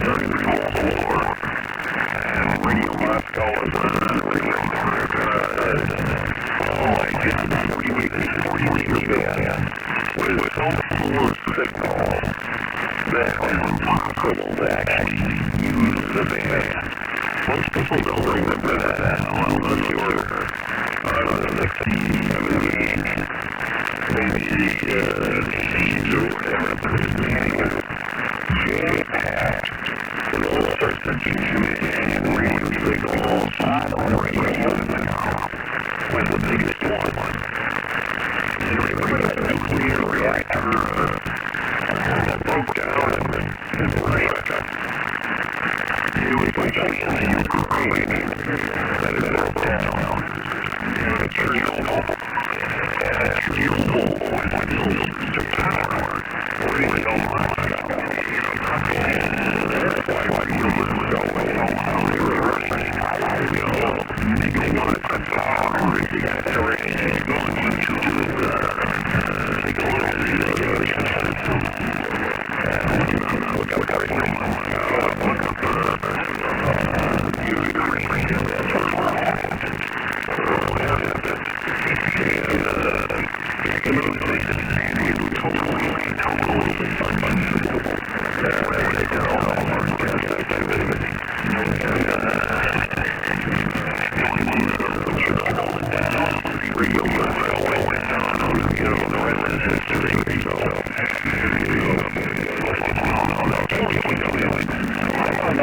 During the Cold War, and Radio Moscow was with so full of signal that it was impossible to actually use the band. Most people don't remember that unless you're the 60s, 70s, maybe the 80s or whatever. Jam-packed with all sorts of and radio signals on the radio with the biggest one. And remember that nuclear reactor that broke down in Russia. It was like in the Ukraine that it broke down. And Chernobyl to power Radio Moscow. And that's why humans don't know how they were running. Megawatts of power. Everything going into take a look at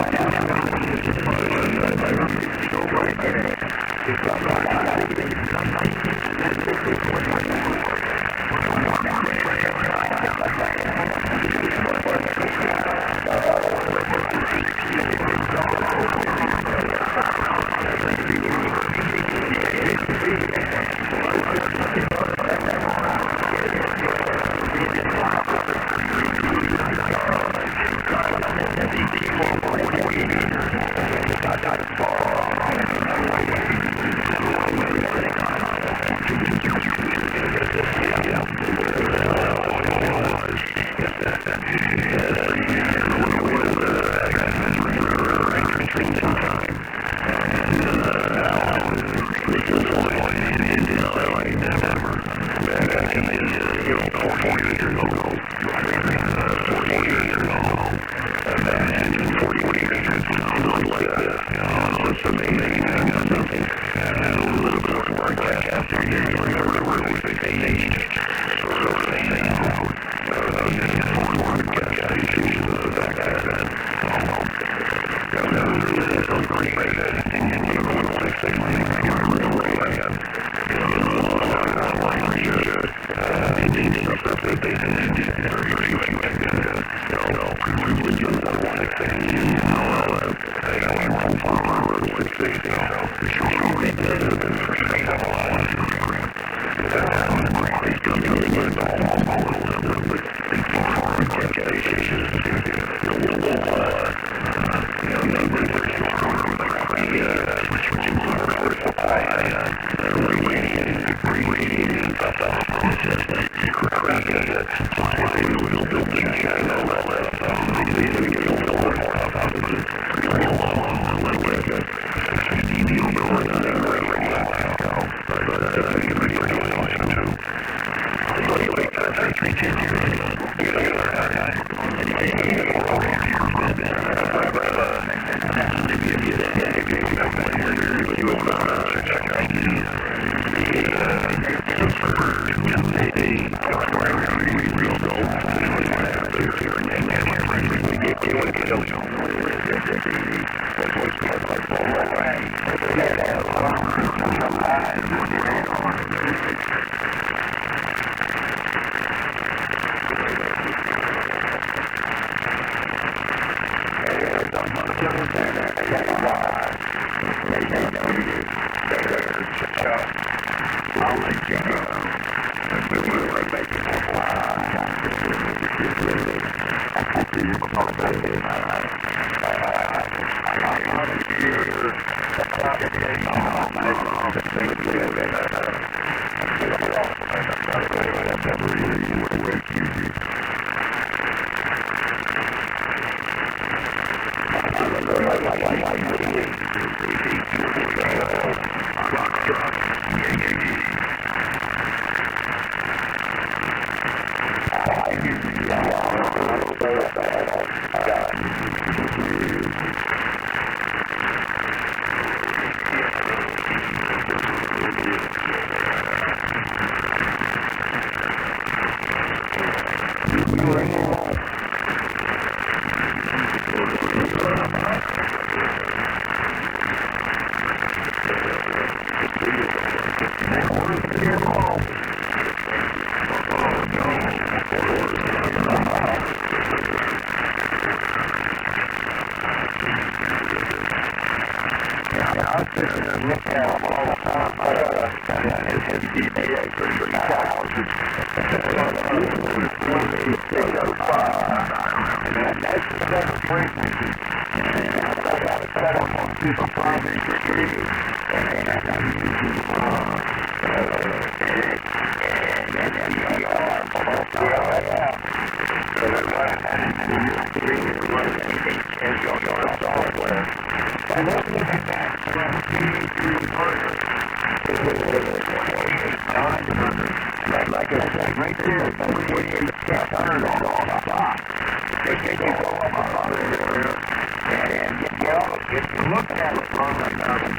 If you look at it from a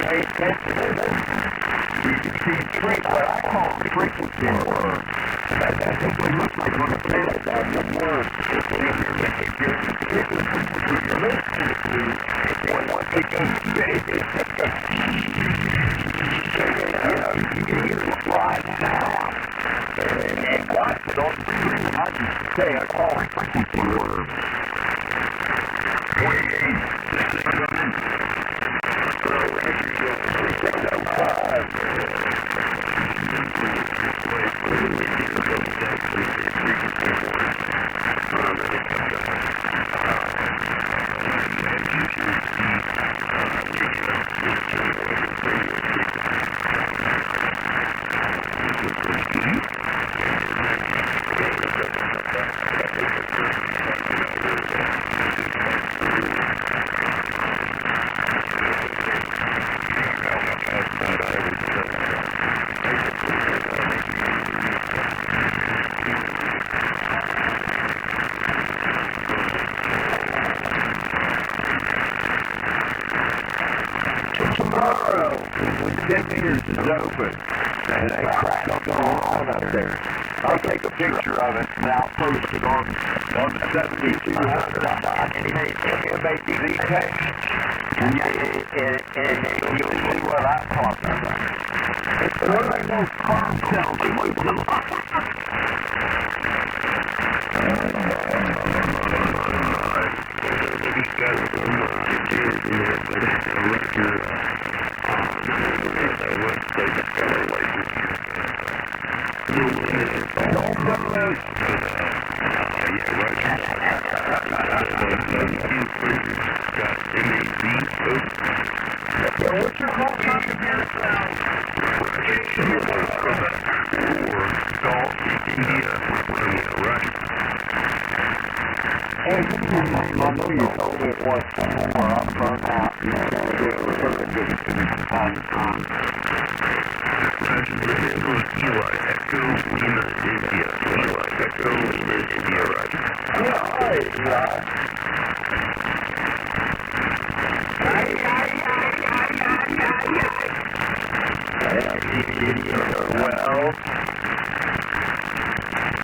pay attention to it, you can see what I call frequency worm. And I think it looks like on the bed on the worm. If you're listening to and once it goes big, it's just a you can hear it flying out. And watch it on the screen. I just say I call it frequency worm. 28. Tomorrow, when 10 meters is open, and they crack up on up there, I'll take a picture of it and I'll post it on the 7200 and he'll make you detail. And you'll see what I'm talking about. It's one of those farm cells. What's your call time to be I know you told me it was before I'm burnt out. You know, it was something good to me from time to time. Eli, Echo, Lima, India. Eli, Echo, Lima, India, Roger. Well,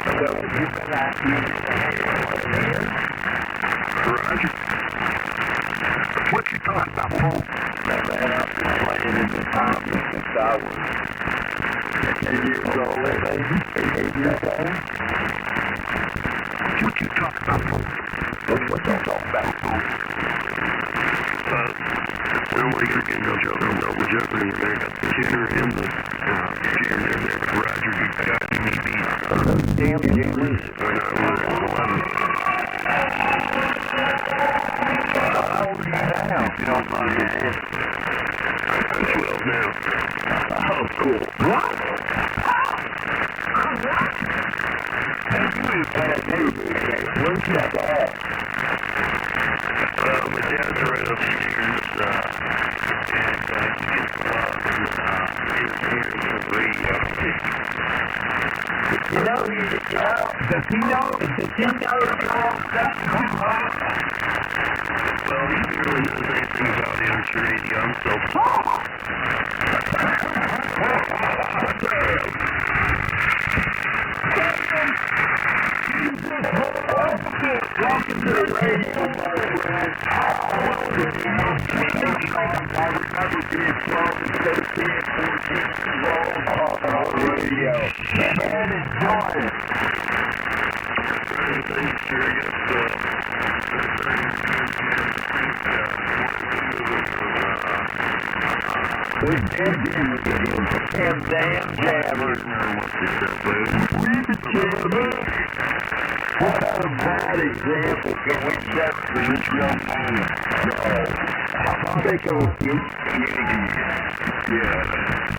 so you've been asking me Roger. What you talking about, Paul? Man, I've been playing in the time since I was 8 years old, baby. 8 years old. What you talking about, Paul? What you talking about, Paul? Well, what you're getting no joke, no, we're jumping in there. Got the tuner in the jam there. Roger, you got me beat. Damn jammers. If you don't mind me. I'm 12 now. Oh, cool. What? Where's that at? My dad's right upstairs, Does he know? Well, he really knows anything about amateur radio. I'm self-taught. Welcome to the radio. I remember being 12 and 13 and 14 years old on the radio. And enjoy it. And damn jammers. Read the jammer. What a bad example can we set for this young man? I'll take a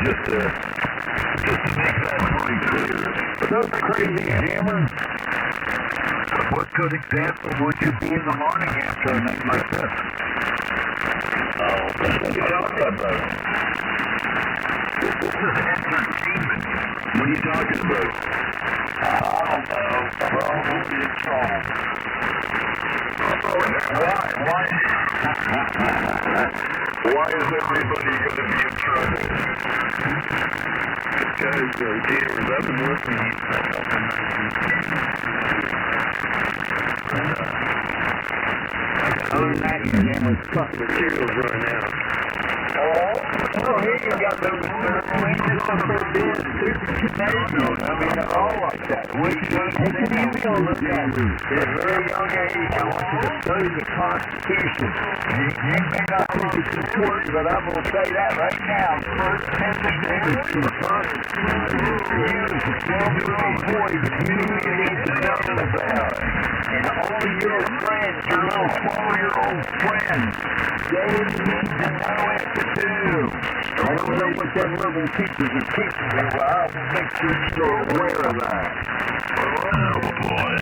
just to make that pretty clear. Are those crazy jammers? What good example would you be in the morning after a night like this? Oh, what are you talking about? This is entertainment. What are you talking about? I don't know. Probably a song. Why? Why is everybody going to be in trouble? Guys, gamers, I've been working these other than that, your gamers cut materials right now. Oh, here you got those I mean, all like that. What you going to take it easy on look at me. At a very young age, I want you to study the Constitution. You may not think it's important, but I'm going to say that right now. First 10 amendments to the Constitution. You, as a 12-year-old boy, you need to know about it. And all your friends, your little 12-year-old friends, they need to know it too. I don't know what them little teachers are teaching me, but I will make sure you're aware of that. Oh, boy.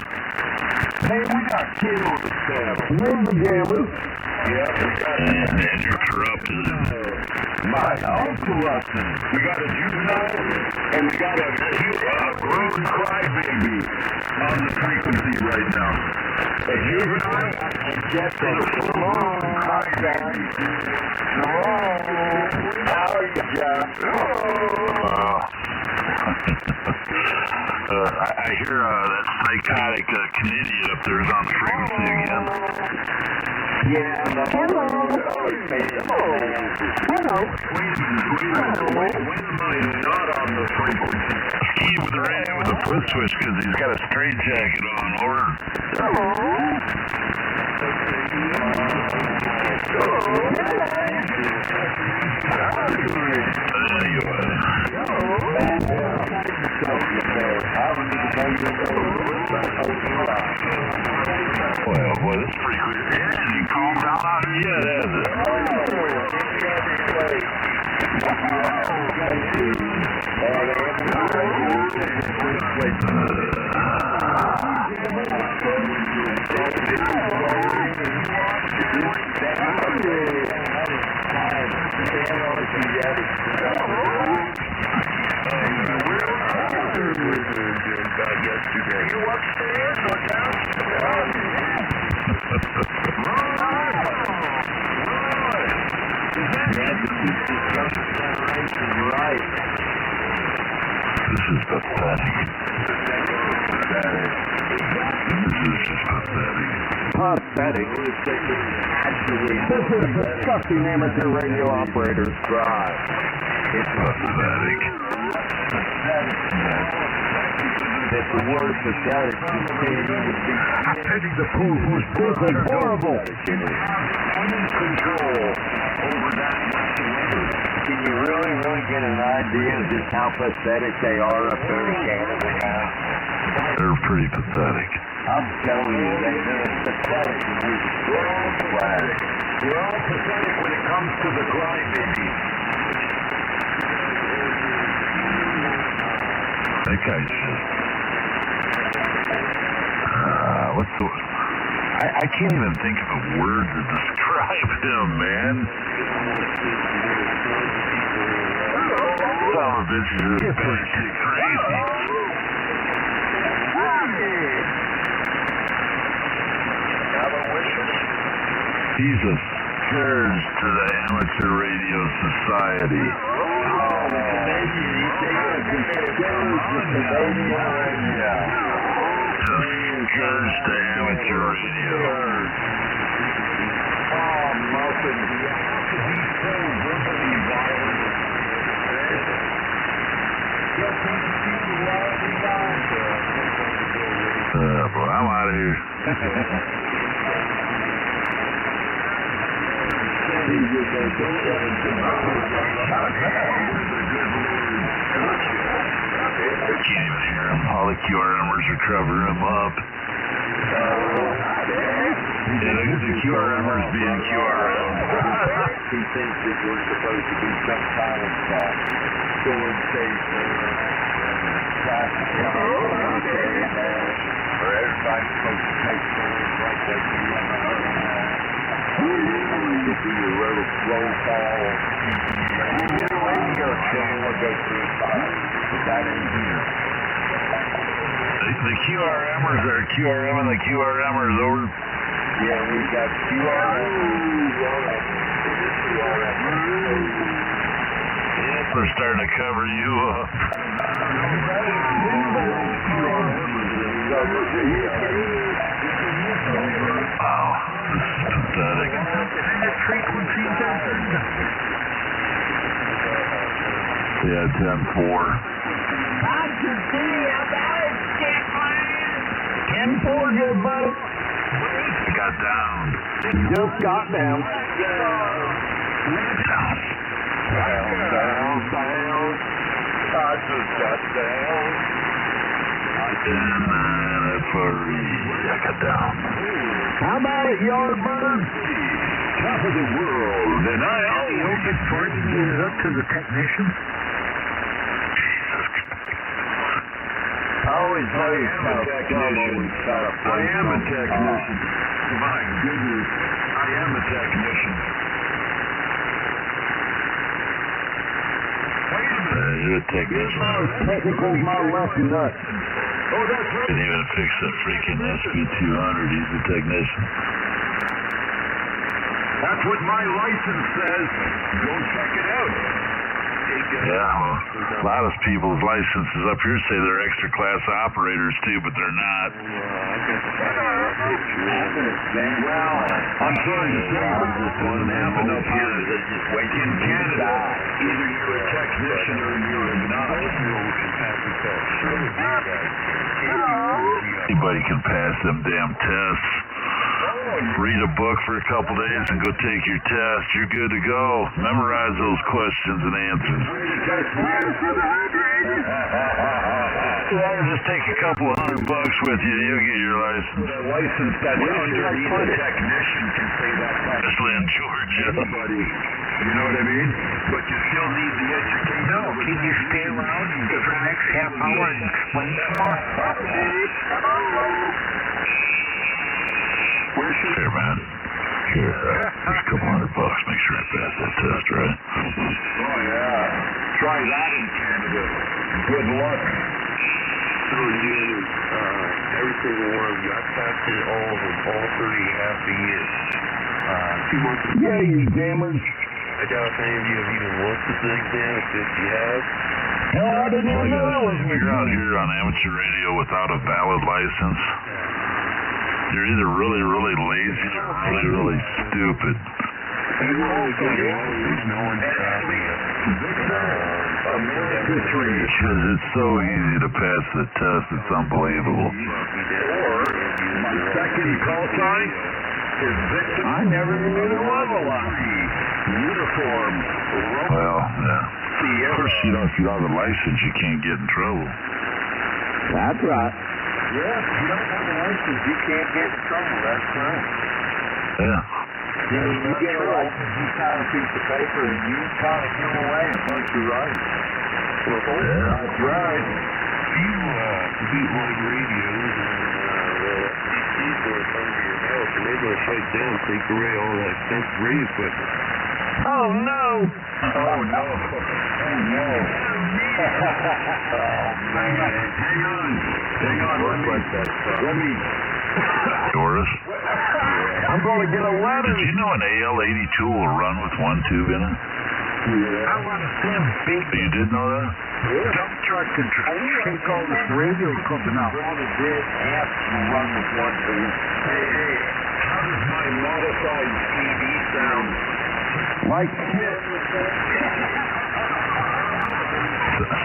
Hey, we got kids on the channel. Remember, gamers? Yeah, we got and you're corrupted. I'm corrupted. We got a juvenile, and we got a grown crybaby on the frequency right now. A juvenile and just a small crybaby. How are you, Jeff? I hear that psychotic Canadian up there is on the frequency again. Yeah, hello. Hello. Wait a minute, he's not on the frequency. He's with the radio with the flip switch because he's got a straight jacket on. Or well, boy, this is pretty clear. It hasn't calmed down out here yet, has it? You upstairs or downstairs? Right. This is pathetic. This is just pathetic. Pathetic. This is disgusting amateur radio operators drive. It's pathetic. It's the word pathetic. I pity the fool who's This is horrible. control over that whatsoever. Can you really get an idea of just how pathetic they are up there in Canada now? They're pretty pathetic. I'm telling you, they're pathetic. We're all pathetic. We're all pathetic when it comes to the crybaby. That guy's just... what's the... I can't even think of a word to describe him, man. Son of a bitch is just batshit crazy. He's a scourge to the amateur radio society. Scourge to amateur radio. Boy, I'm out of here. I can't even hear him. All the QRMers are covering him up. Yeah, look at the QRMers being QRM. He thinks that we're supposed to be some kind of storm station traffic or everybody's supposed to take turns like that. To do your roll call. Radio channel will go through but that ain't here. The QRMers are QRM and the QRMers over Yeah, we've got QRM. We're starting to cover you up. Wow, this is pathetic. Yeah, 10-4. 10-4, good buddy. Got down. Just got down. Down. I just got down. And then a furry. I got down. How about it, Yardbird? Top of the world. And I always get it up to the technician. I always know you're I am a technician. My goodness. I am a technician. Wait a minute. You're a technician. Technically, my left nut. Oh, that's right. Didn't even fix the freaking SB200. He's a technician. That's what my license says. Go check it out. Yeah, well, a lot of people's licenses up here say they're extra class operators too, but they're not. Well, I'm sorry to say, but this doesn't happen up here. In Canada, either you're a technician or you're not. Anybody can pass them damn tests. Read a book for a couple days and go take your test. You're good to go. Memorize those questions and answers. Just take a couple of $100 with you. You'll get your license. the license that's underneath the technician can say that. Especially in Georgia. Anybody. You know what I mean? But you still need the education. No, can you stay around for the next half hour and explain some more? Here, man. Here, here's a couple $100. Make sure I pass that test, right? Oh, yeah. Try that in Canada. Good luck. So you, every single one of you, I passed it all of them, all 3 half a year. 2 months ago. Yeah, you gamers. I doubt if any of you have even looked at the exam, if you have. Hell, I didn't even know it was You're out here on amateur radio without a valid license. You're either really, really lazy or really, really stupid. There's no one tracking it. Because it's so easy to pass the test, it's unbelievable. My second call sign is victim. I never even knew there was a lot. Uniform. Well, yeah. Of course, if you don't have a license, you can't get in trouble. That's right. Yeah, if you don't have a license, you can't get in trouble. That's right. Yeah. You get a license, you sign a piece of paper, and you kind of give away a bunch of rights. That's right. Bootleg radios and PCs going to come to your house, and they're going to shut down, take away all that expensive radio equipment. Oh, no. Oh, no. Oh, no. Hang on. Let me. Doris? I'm going to get a letter. Did you know an AL-82 will run with 1 tube in it? Yeah. I want to see them big You did know that? dump truck to take all this radio equipment out. Rather did have to run with 1 tube. Hey, how does my modified CD sound? Like shit.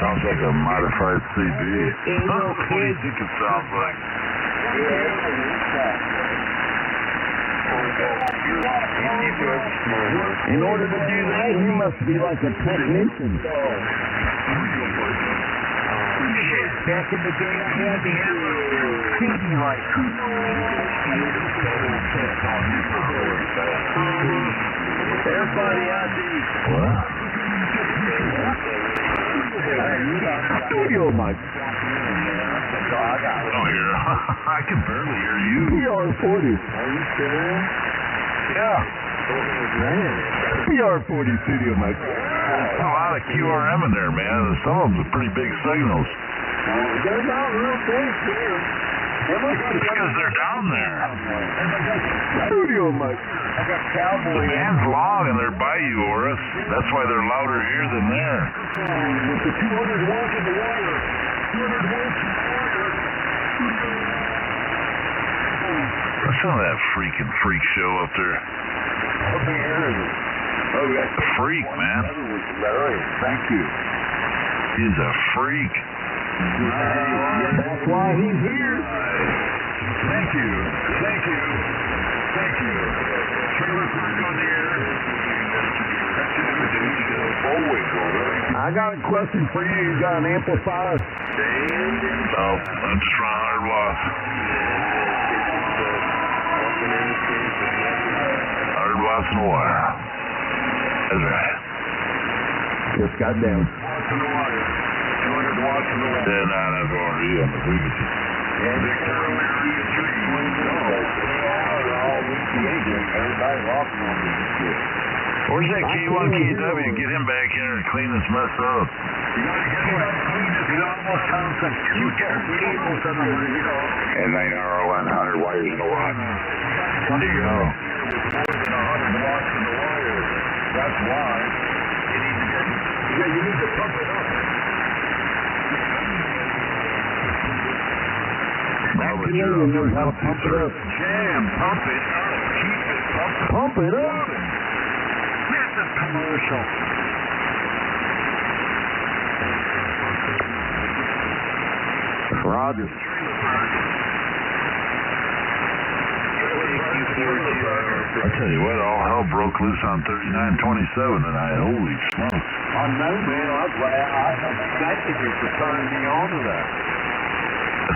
Sounds like a modified CB. What do you think it sounds like? In order to do that, you must be like a technician. Back in the day, I had the CD license. Everybody out there. What? Studio mic. Oh, here. I can barely hear you. PR40. Are you serious? Yeah. Man. PR40 studio mic. There's a lot of QRM in there, man. Some of them are pretty big signals. They're not real big here. Am I It's because they're down there. Studio mic. I got The cowboy. band's long and they're by you, Oris. That's why they're louder here than there. With the 200 watts in the wire. 200 watts in the wire. Listen to that freaking freak show up there. What the air is it? Oh, you got A freak, man. Larry. Thank you. He's a freak. That's why he's here. Thank you. Thank you. Thank you. Trailer park on the air. I got a question for you. You got an amplifier? No, I'm just running hard loss. Hard loss in the wire. That's right. Just got down. 200 watts in the wire. Yeah, nah, that's already on the frequency. Victor America 3. Everybody walking on me. Where's that K1KW? Get him back here and clean this mess up. You gotta get him to clean this. It almost sounds like you get cables under it, you know. And 9R100 wires in the watt. There you go. With more than 100 watts in the wire. That's why you need to get. Yeah, you need to pump it up. Now that You you're know on how to pump it up. Jam, pump it up. Keep it pumping. Pump it up. Here's the commercial. Roger. I tell you what, all hell broke loose on 3927 tonight. Holy smokes. I know, man. I thank you for turning me on to that.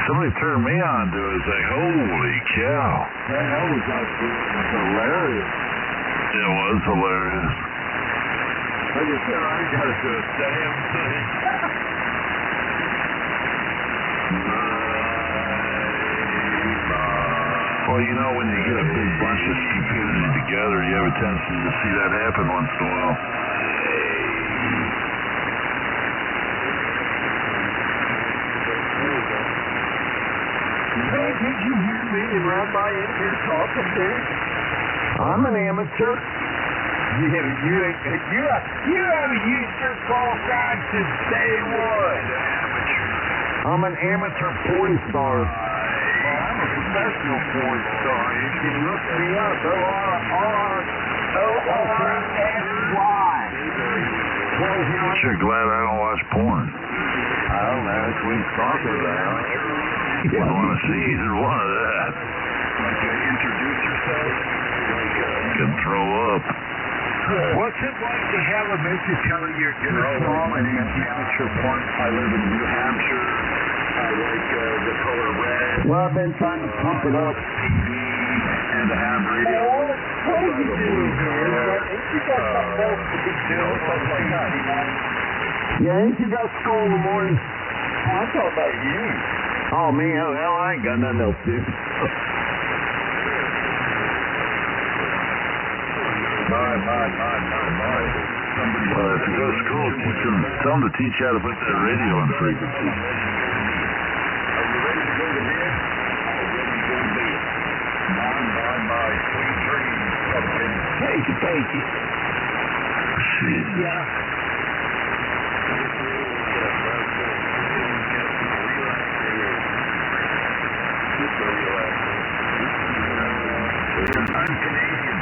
Somebody turned me on to it. It's like, holy cow. Man, that was hilarious. It was hilarious. Like I said, I got to do a damn thing. Well, you know, when you get a big bunch of stupidity together, you have a tendency to see that happen once in a while. Hey, did you hear me and Rabbi in here talking there? I'm an amateur. You haven't used your call sign since day one. I'm an amateur porn star. Well, I'm a professional porn star. You can look me up. O-R-S-Y. Sure glad I don't watch porn. I don't know. That's what he's talking about. Wouldn't want to see either one of that. Like to introduce yourself. Can throw up. What's it like to have a make you tell your song? My name's amateur porn. I live in New Hampshire. I like the color red. Well, I've been trying to pump it up. TV and the ham radio. What are you doing, man? Ain't you got something else to be doing? Stuff like that. Yeah, ain't you got school in the morning? I'm talking about you. Oh, me? Hell, I ain't got nothing else to do. My. Well, if you go to school, tell them to teach you how to put that radio on frequency. Are you ready to go to bed? My. Sweet dreams, pumpkin. Thank you. Shit. Yeah. I'm Canadian.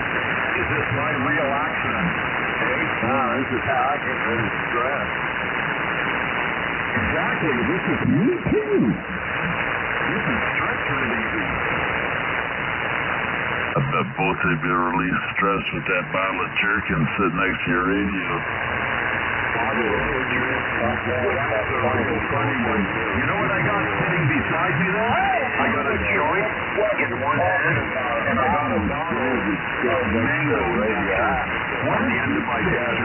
Is this my real accent? Hey? No, this is how I get rid of stress. Exactly. This is me too. This is stress relieving. I bet both of you release stress with that bottle of jerkin sitting next to your radio. You know what I got sitting beside me there? I got a joint in one hand, and I got a bottle of mango on the end of my desk.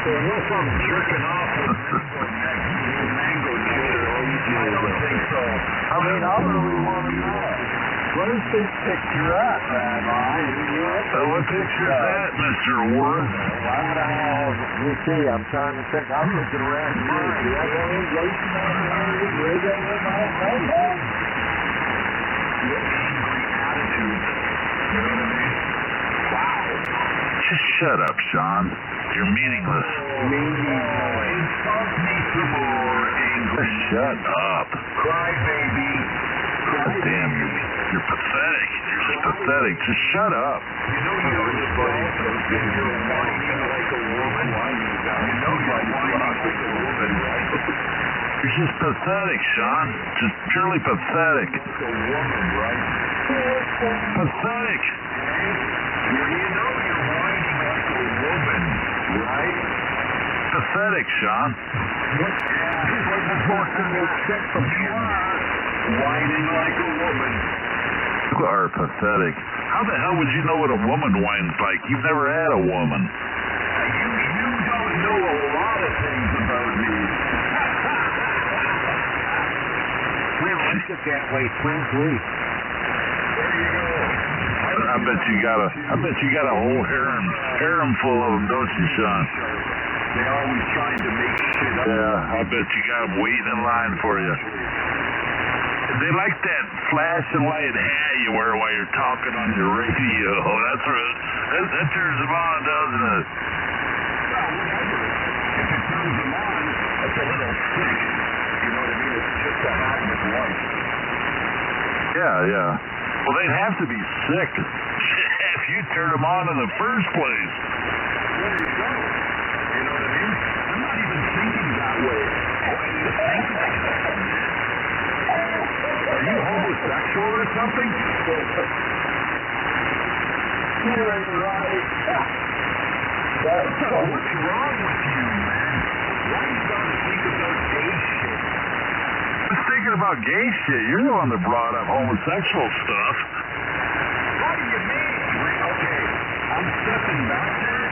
So unless I'm jerking off with mango juice, I don't think so. I mean, I really want to know. Where's this picture at, Rabbi? What picture is that, Mr. Warren? You see, I'm trying to think. I'm looking around here. Do I got any Jason on here? Just shut up, Sean. You're meaningless. Insult me some more, angry. Just shut up. Cry, baby. God damn, you're pathetic. You're just pathetic. Just shut up. You know you're whining like a woman. You know you're whining like a woman, right? You're just pathetic, Sean. Just purely pathetic. Like a woman, right? Pathetic. You know you're whining like a woman, right? Pathetic, Sean. What more can we expect from you? Whining like a woman. You are pathetic. How the hell would you know what a woman whines like? You've never had a woman. You don't know a lot of things about me. We're like it that way, frankly. There you go. I bet you got a whole harem full of them, don't you, Sean? They're always trying to make shit up. Yeah, I bet you got them waiting in line for you. They like that flashing light hat you wear while you're talking on your radio. That's right. That turns them on, doesn't it? Well, whatever. If it turns them on, it's a little sick. You know what I mean? It's just a hat with light. Yeah. Well, they'd have to be sick if you turned them on in the first place. There you go. You know what I mean? I'm not even thinking that way. Why do you think like that, man? Are you homosexual or something? You're right. What's wrong with you, man? Why do you gotta think about gay shit? Just thinking about gay shit. You're the one that brought up homosexual stuff. What do you mean? Okay, I'm stepping back here.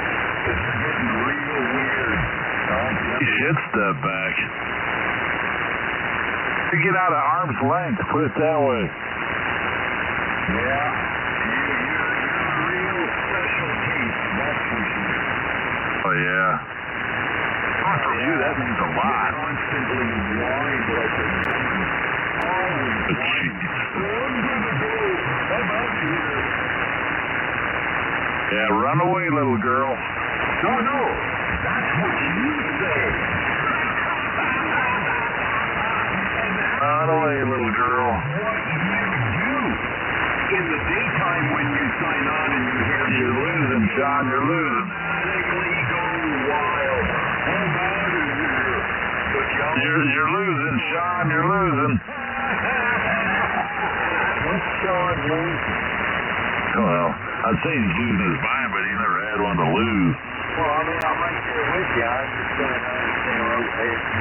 This is getting real weird. You should step back. To get out of arm's length, put it that way. Yeah, you're a real special case, that's for sure. Oh, yeah. Coming from you, that means a lot. Constantly whine like a woman. Always whine. I'm gonna go. I'm out of here. Yeah, run away, little girl. No, that's what you say. Run away, little girl. What you do in the daytime when you sign on and you hear You're losing, John. You're losing. automatically go wild. I'm out of here. But You're losing, Sean. You're losing. What's Sean losing? Well, I'd say he's losing his mind, but he never had one to lose. Well, I mean, I'm right there with you. I'm just going to understand.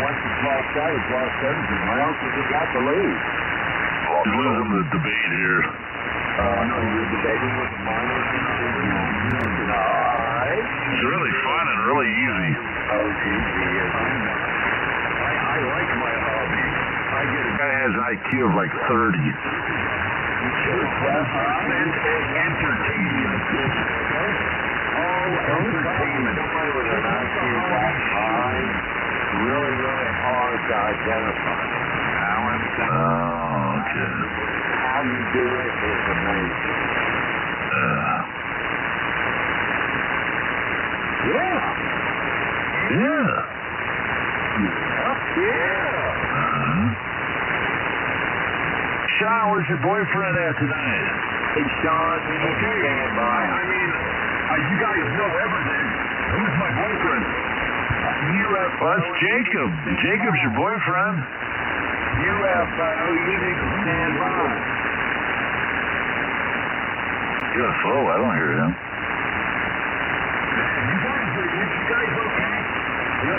Once it's lost out, it's lost everything. What else has he got to lose? He's losing the debate here. No, you're debating with the minors. No, It's really fun and really easy. Oh, easy. I like my hobby. I get The guy has an IQ of like 30. entertainment. All entertainment. Somebody with an IQ that high, really, really hard to identify. Oh, okay. How you do it is amazing. Yeah. Yeah. Sean, where's your boyfriend at tonight? Hey, Sean, you need to stand by. I mean, you guys know everything. Who's my boyfriend? Well, that's Jacob. Jacob's your boyfriend. UFO, you need to stand by. UFO, I don't hear him. You guys okay? You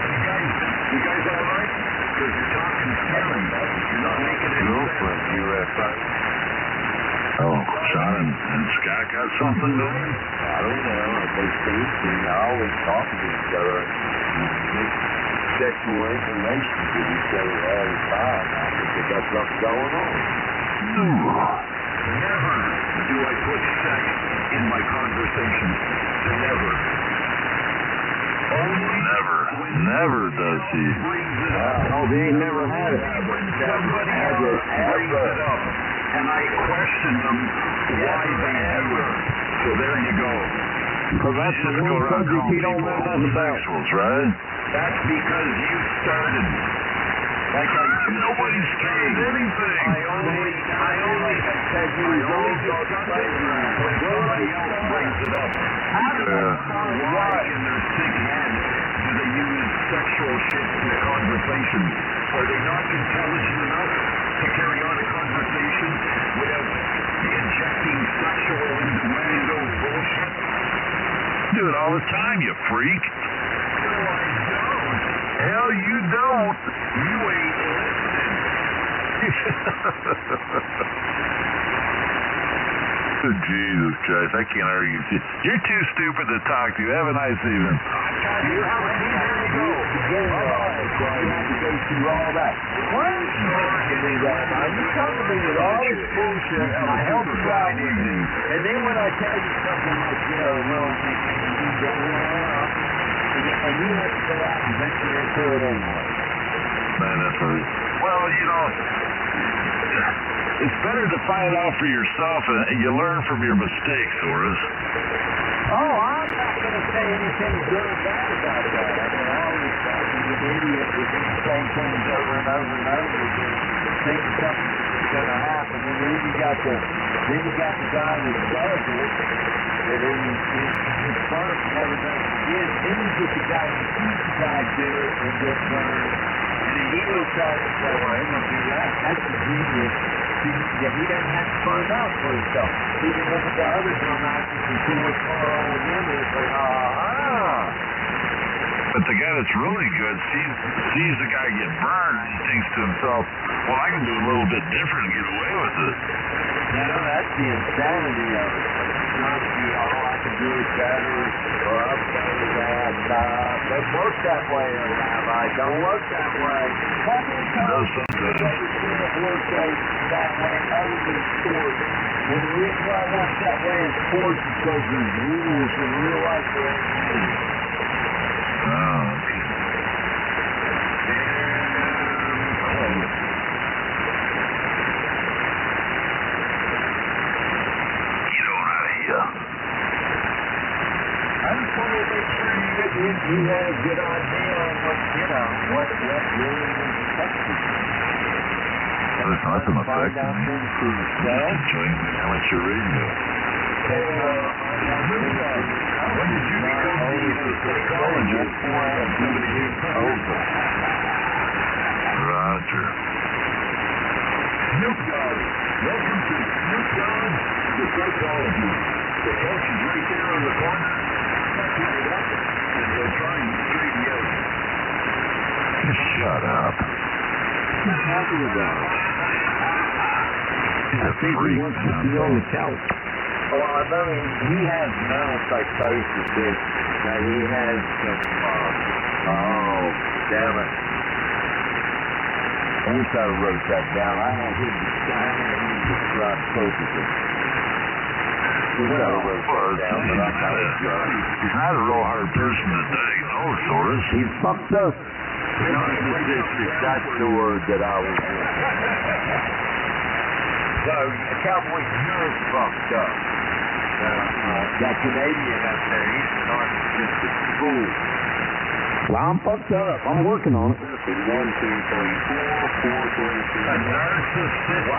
guys all right? Because you're talking silly. You're not making any Girlfriend, UFO. Oh, Sean and Scott got something going? I don't know. They speak and always talking to each other. Make sexual information to each other all the time. I think they got something going on. Never do I put sex in my conversations. Never. Never does he. Oh, they ain't never had it. Somebody else brings it up, and I question them why they do it. So there you go. Because that's the one subject he don't know nothing about. Right? That's because you started. Like Nobody started anything. I only said you discuss it when somebody else brings it up. Why in their sick head do they use sexual shit in the conversation? Are they not intelligent enough to carry on a conversation without injecting sexual innuendo bullshit? Do it all the time, you freak. No, I don't. Hell, you don't. You ain't listening. Jesus Christ, I can't argue with you. You're too stupid to talk to. Have a nice evening. You have a team, there you go. You have to go through all that. Why are you talking to me that now? You come to me with all this bullshit and I help you out with me. And then when I tell you something like, well, and you have to go out and venture into it anyway. Man, that's right. Well, it's better to find it out for yourself and you learn from your mistakes, Horace. Oh, I'm not going to say anything good or bad about that. I mean, I always thought he was an idiot who did the same things over and over and over again, thinking something's going to happen. And then you got the guy that does it, that in front and never does it again. Then you get the guy who sees the guy do it and gets burned. And then he looks out and says, well, I'm going to do that. That's the genius. He doesn't have to find out for himself. He can look at the other dumbasses and see what's going on with them and it's like, But the guy that's really good sees the guy get burned and he thinks to himself, well, I can do a little bit different and get away with it. That's the insanity of it. Not I can do it better or I'm better than that. Doesn't work that way, Rabbi. Don't work that way. How many times have you ever seen it work that way other than sports? And the reason why it works that way in sports is because there's rules in real life there ain't rules. Oh, okay. I just want to make sure you had a good idea on what really was affected. There's nothing affecting Find out me. things for Just yourself. enjoying the amateur radio. When did you become the psychologist? Roger. Snoop Dogg. Welcome to Snoop Dogg, the psychologist. The coach is right there on the corner. Touch him it up, and he'll try and straighten you out. Shut up. What are you talking about? He's a freak. He wants to be on the couch. Well, I mean, he has mental psychosis. He has some, damn it. I wish I wrote that down. I had him describe focusing. He's not a real hard person to diagnose, Horace. He's fucked up. Narcissistic, that's the word that I was using. So, Cowboy, you're fucked up. That Canadian up there, he's a narcissistic fool. Well, I'm fucked up. I'm working on it. 1, 2, 3, 4, 4, 3, 2, A narcissistic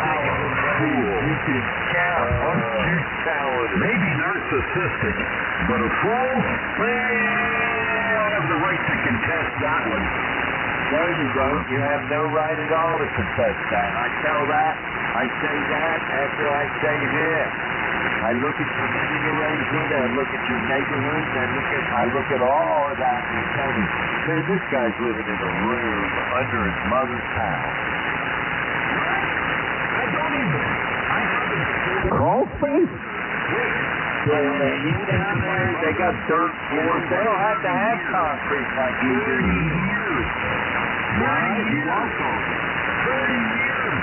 fool. You can count. You talented. Maybe narcissistic, but a fool? Well, I have the right to contest that one. No, you don't. You have no right at all to contest that. I tell that. I say that after I say this. I look at your living arrangement, I look at your neighborhood, I look at all of that and tell me, man, this guy's living in a room under his mother's house. I don't even. I haven't. Crawl space? So, you down there, they got dirt floors. They don't have to have concrete like you do. 30 years. Right? You walk on it. 30 years.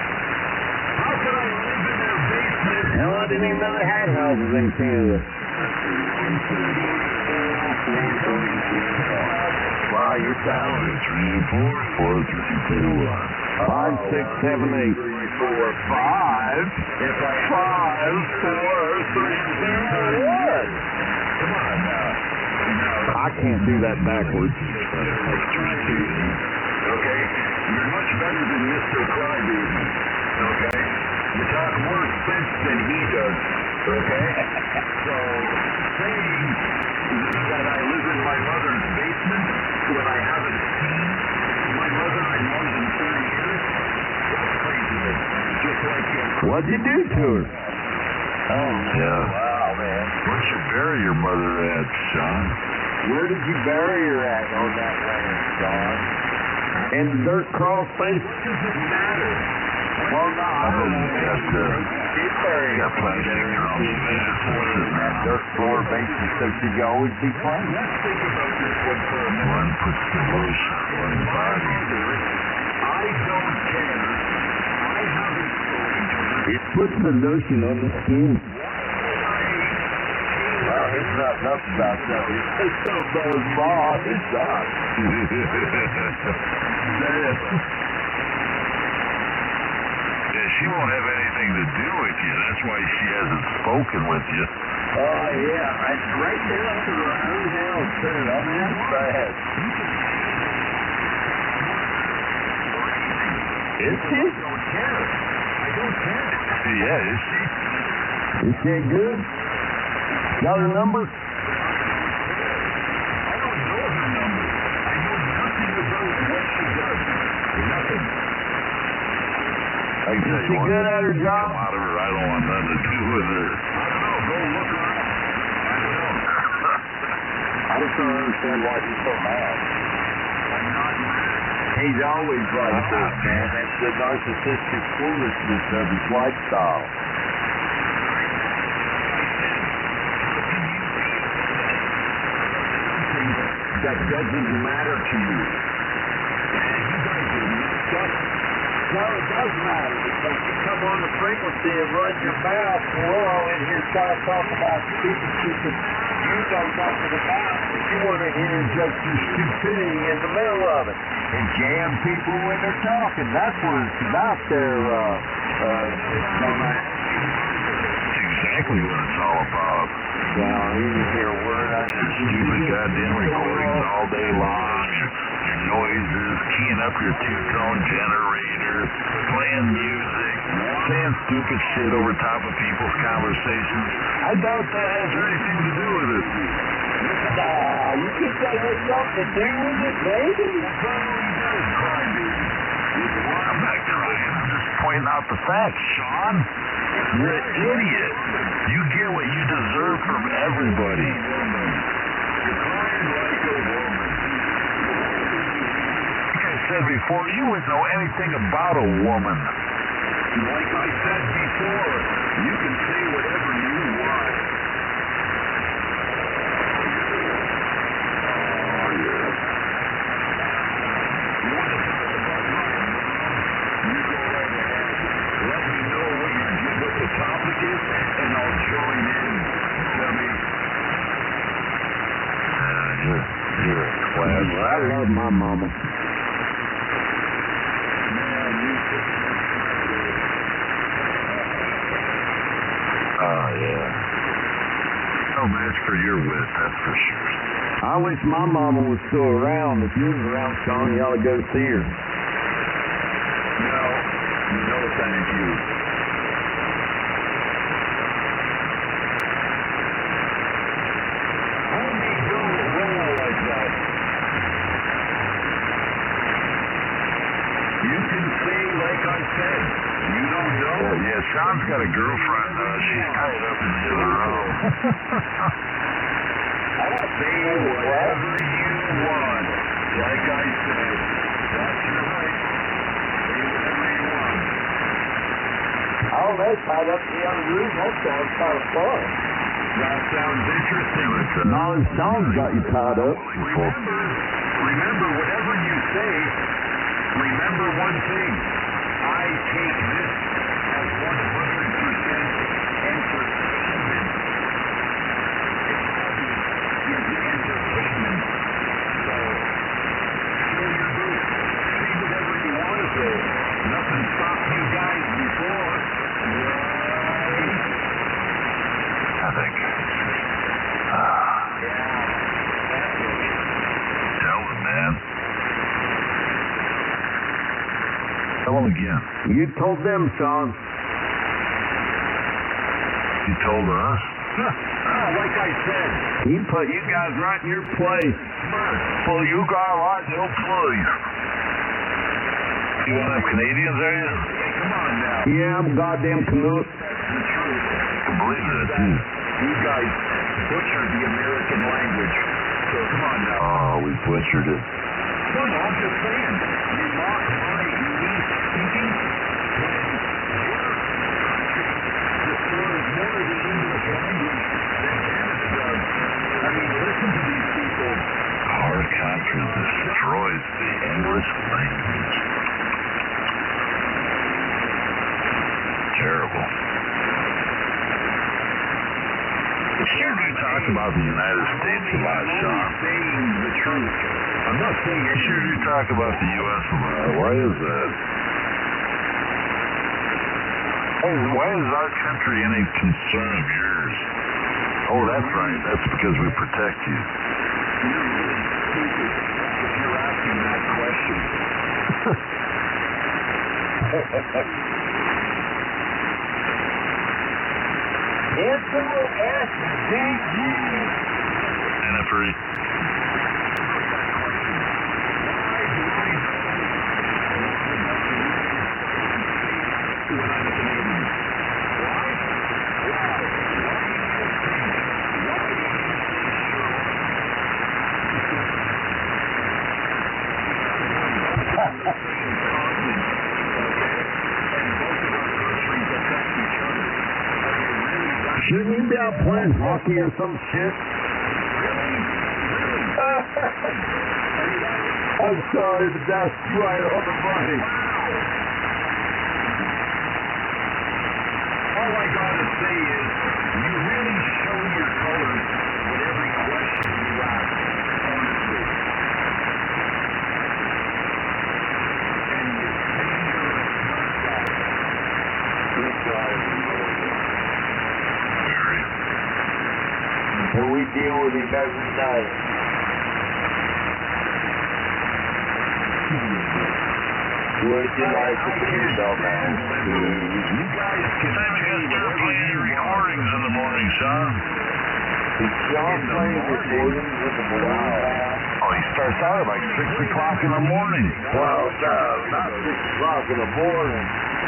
How could I live in their basement? Hell, I didn't even know they had houses in Canada. Wow, you're talented. 3, 4, 4, 3, 2, 1. 5, 6, 7, 8. 3, 4, 5. 5, 4, 3, 2, 1. Come on now. I can't do that backwards. Okay? You're much better than Mr. Crybaby. Okay? You talk more sense than he does. Okay? So, saying that I live in my mother's basement when I haven't seen my mother in more than 30 years, that's craziness. Just like What'd you do to her? Oh, Yeah. wow, man. Where'd you bury your mother at, Sean? Where did you bury her at on that land, John? In the dirt crawl space? what does it matter? Well, no, I bet you got, she's buried got plastic drums in there sitting that around. dirt floor basement so she could always be clean. Let's think about this one for a minute. One puts the lotion on the body. I don't care. I haven't spoken to her. It puts the lotion on the skin. Well, he's not nothing about that. He's something about his mom. He's not. Yeah, she won't have anything to do with you. That's why she hasn't spoken with you. Oh, yeah. It's right down to her own house, too. I mean, that's bad. Is she? I don't care. I don't care. Yeah, is she? Is she good? Got her number? I don't know her number. I know nothing about what she does. Nothing. I can tell Is you she one good thing. at her job? Come out of her. I don't want nothing to do with her. I don't know. Go look her up. I don't know. I just don't understand why he's so mad. I'm not mad. He's always like this, man. That's the narcissistic foolishness of his lifestyle. That doesn't matter to you. Man, you guys are messed up. No, it does matter because you come on the frequency and run your mouth, and we're all in here trying to talk about stupid shit that you know nothing about, but you want to interject your stupidity in the middle of it and jam people when they're talking. That's what it's about there, That's exactly what it's all about. well, you can hear a word out Your stupid goddamn recordings all day long, your noises, keying up your two-tone generator, playing music, saying stupid shit over top of people's conversations. I doubt that has anything to do with it. Nah, you can say there's something to do with it, maybe. I'm not crying. I'm just pointing out the facts, Sean. You're an idiot. You get what you deserve from everybody. Like I said before, you wouldn't know anything about a woman. Like I said before, you can say whatever you want. Oh, yeah. You want to talk about my mom? You go right ahead. Let me know what the topic is, and I'll join in. Dummy. You're a class. I love my mama. Oh, yeah. No match for your wit, that's for sure. I wish my mama was still around. If you was around, Sean, you ought to go see her. No, thank you. How do you go roll like that? You can say, like I said, you don't know. Yeah, Sean's got a girlfriend. She's tied up in the other room. Say whatever you want. Like I said, that's your right. Say whatever you want. Oh, they tied up in the other room. That sounds kind of fun. That sounds interesting. No, Sean's got you tied up. Remember, whatever you say, remember one thing. I take this as 100% entertainment. It's hobby is entertainment. So, show your boots. Say whatever you want to say. Nothing stopped you guys before. Right? I think. Yeah. That's it. Tell them again. You told them, Sean. You told us? Like I said, He put you guys right in your place. Well, you got right in your place. You one of them Canadians, are you? come on now. Yeah, I'm goddamn Canute. I can believe that, too. You guys butchered the American language. So come on now. Oh, we butchered it. No, I'm just saying. You mock my unique speaking when your country destroys more of the English language than Canada does. I mean, listen to these people. Our country destroys the English language. Terrible. Sure do talk about the United States a lot, Sean. Saying the truth. I'm not saying You sure do talk about the U.S. a lot. Why is that? Why is our country any concern of yours? Oh, that's right. That's because we protect you. You're really stupid if you're asking that question. S-O-S-D-G. Antifree. Shouldn't you be out playing hockey or some shit? I'm sorry, but that's right on the money. All I gotta say is, you really show your colors with every question you ask, honestly. And you're dangerous guy. This guy is Very. and we deal with him every night. Would you like to be dumbass? You guys can Time you gotta start playing your recordings in the morning, Sean. Is Sean playing recordings in the morning? Oh, he starts out at like 6 o'clock in the morning. Well, not 6 o'clock in the morning.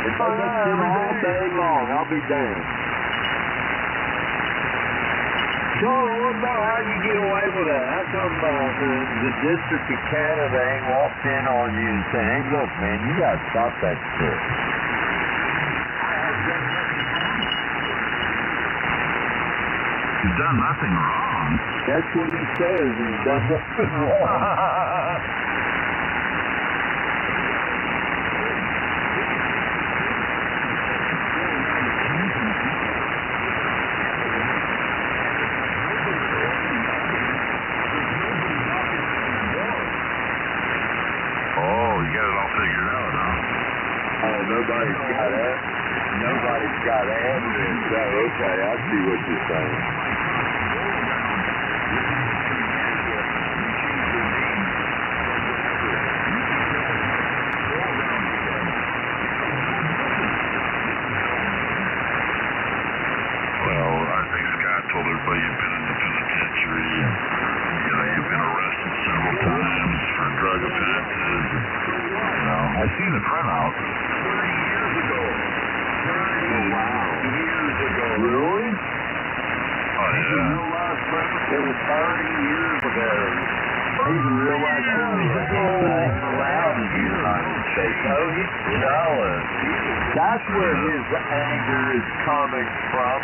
If I listen all day long, I'll be damned. Sean, what about how you get away with that? How come the District of Canada ain't walked in on you and said, hey, look, man, you got to stop that shit? He's done nothing wrong. That's what he says. He's done nothing wrong. Oh, you got it all figured out, huh? Oh, nobody's got evidence. Oh, okay, I see what you're saying. Well, I think Scott told everybody you've been in the penitentiary and you've been arrested several times for drug offenses. I seen the printout. 30 years ago. 30 years ago. Really? Oh, yeah. It was 30 years ago. I even realized it was allowed in the United States. Oh, he's jealous. That's where his anger is coming from.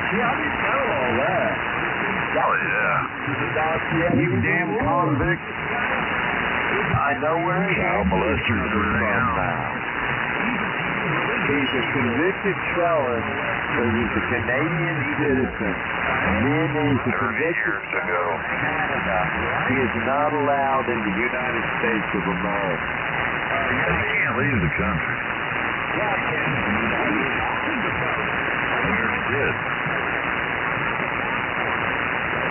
See, I didn't know all that. Oh, yeah. You damn convict. I know where his Child anger is molesters coming are from now. now. He's a convicted felon, but he's a Canadian citizen. And then he's a 30 convicted years ago. Canada. He is not allowed in the United States of America. He can't leave the country. He already did.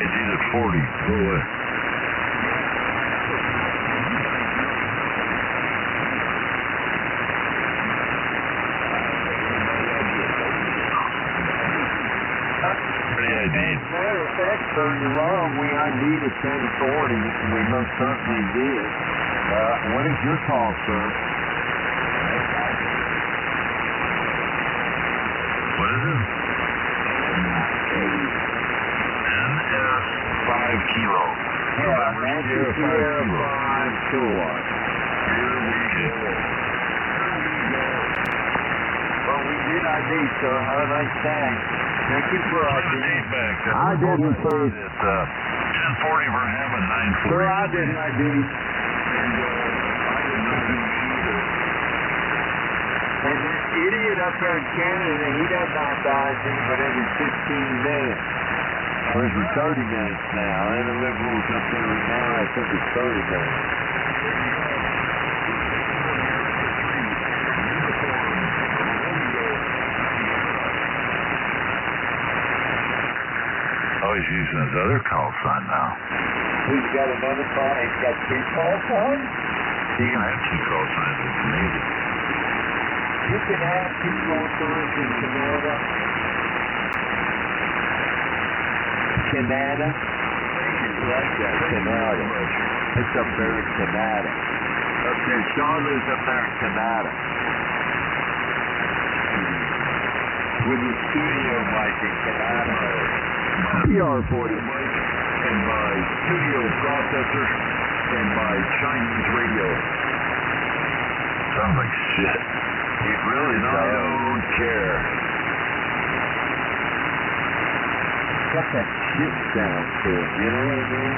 He's at 40. Go away. already ID'd. As a matter of fact, sir, you're wrong. We ID'd at 10:40, and we most certainly did. What is your call, sir? What is it? NS5 Kilo. Yeah, Nancy Sierra 5 Kilowatt. Here we go. Well, we did ID, sir. Have a nice day. Thank you for Put a ID. date back. I didn't say it. It's 10:40 for him and 9:40. Sir, I didn't ID. And this idiot up there in Canada, he does not ID, but every 15 minutes. Or is it 30 minutes now? And the liberals up there now, I think it's 30 minutes. Oh, he's using his other call sign now. He's got another call. He's got 2 call signs? He can have 2 call signs if needed. You can have 2 call signs in Canada. Canada? Right there, Canada. It's up there in Canada. Up there, Sean lives up there in Canada. With his studio mic in Canada. PR40 mic and my studio processor and my Chinese radio. Sounds like shit. It really does. I don't care. Got that shit sound to it, you know what I mean?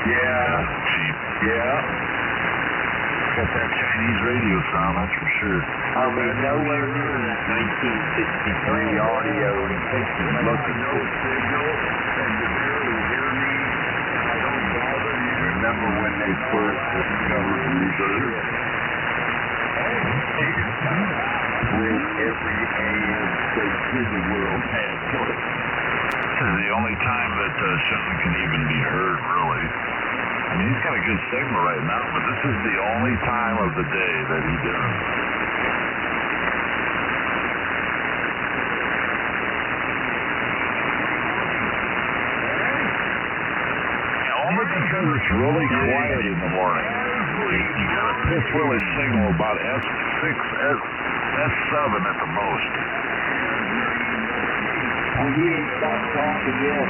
Yeah. Cheap. Yeah. Got that Chinese radio sound, that's for sure. I mean, nowhere near 1963 audio and pictures looking for signal, and you barely hear me, and I don't bother you. Remember when they first discovered music? When every AM station in the world had one. This is the only time that Sean can even be heard, really. I mean, he's got a good signal right now, but this is the only time of the day that he does. Only because it's really quiet in the morning. You got a piss Willie signal about S6, S7 at the most. And he ain't stopped talking yet.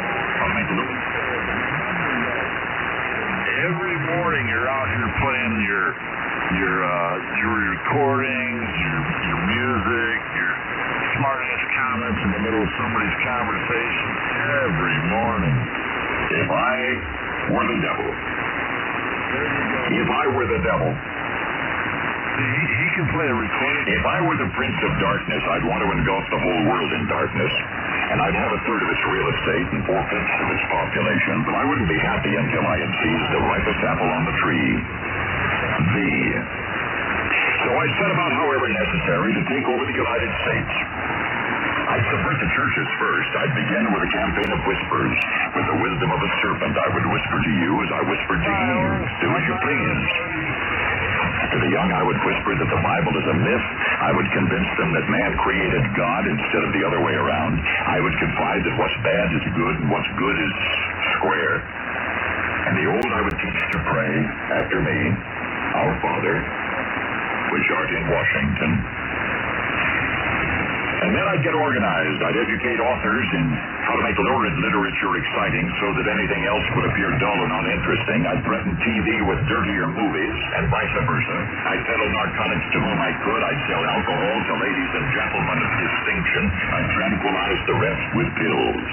Every morning you're out here playing your recordings, your music, your smart-ass comments in the middle of somebody's conversation. Every morning. If I were the devil. If I were the devil. He can play a recording. If I were the prince of darkness, I'd want to engulf the whole world in darkness. And I'd have a third of its real estate and 4/5 of its population, but I wouldn't be happy until I had seized the ripest apple on the tree. So I set about, however necessary, to take over the United States. I'd subvert the churches first. I'd begin with a campaign of whispers. With the wisdom of a serpent, I would whisper to you as I whispered to Eve. Do as you please. To the young, I would whisper that the Bible is a myth. I would convince them that man created God instead of the other way around. I would confide that what's bad is good and what's good is square. And the old I would teach to pray after me, Our Father, which art in Washington. And then I'd get organized. I'd educate authors in how to make lurid literature exciting so that anything else would appear dull and uninteresting. I'd threaten TV with dirtier movies and vice versa. I'd peddle narcotics to whom I could. I'd sell alcohol to ladies and gentlemen of distinction. I'd tranquilize the rest with pills.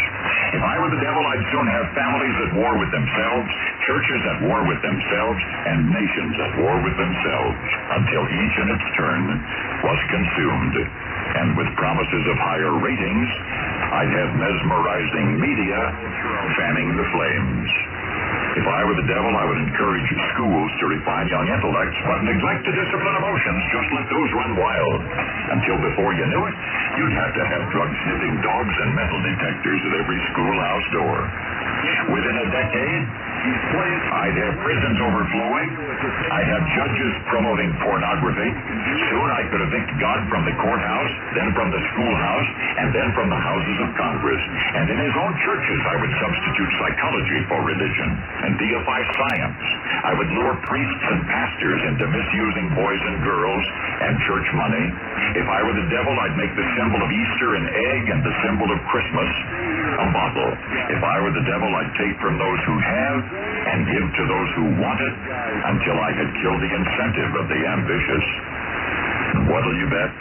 If I were the devil, I'd soon have families at war with themselves, churches at war with themselves, and nations at war with themselves, until each in its turn was consumed. And with promises of higher ratings, I'd have mesmerizing media fanning the flames. If I were the devil, I would encourage schools to refine young intellects, but neglect to discipline emotions. Just let those run wild. Until before you knew it, you'd have to have drug-sniffing dogs and metal detectors at every schoolhouse door. Within a decade, I'd have prisons overflowing. I'd have judges promoting pornography. Soon I could evict God from the courthouse, then from the schoolhouse, and then from the houses of Congress. And in his own churches, I would substitute psychology for religion and deify science. I would lure priests and pastors into misusing boys and girls and church money. If I were the devil, I'd make the symbol of Easter an egg and the symbol of Christmas a bottle. If I were the devil, I'd take from those who have and give to those who want it until I had killed the incentive of the ambitious. What'll you bet?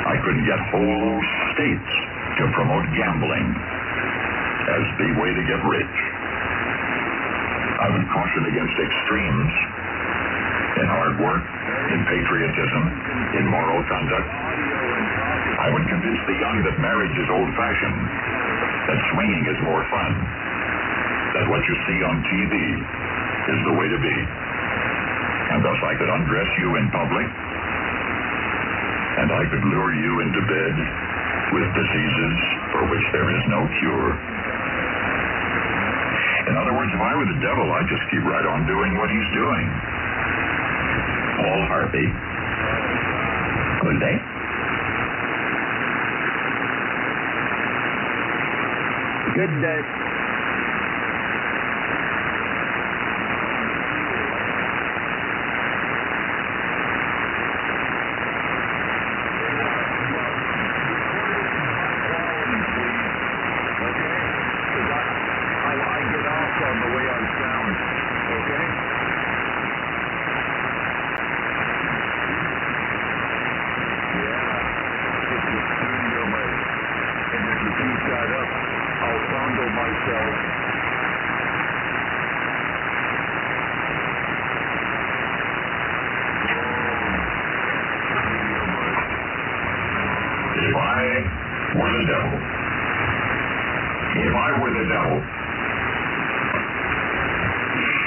I couldn't get whole states to promote gambling as the way to get rich. I would caution against extremes in hard work, in patriotism, in moral conduct. I would convince the young that marriage is old-fashioned, that swinging is more fun, that what you see on TV is the way to be. And thus I could undress you in public, and I could lure you into bed with diseases for which there is no cure. In other words, if I were the devil, I'd just keep right on doing what he's doing. Paul Harvey. Good day. Good day.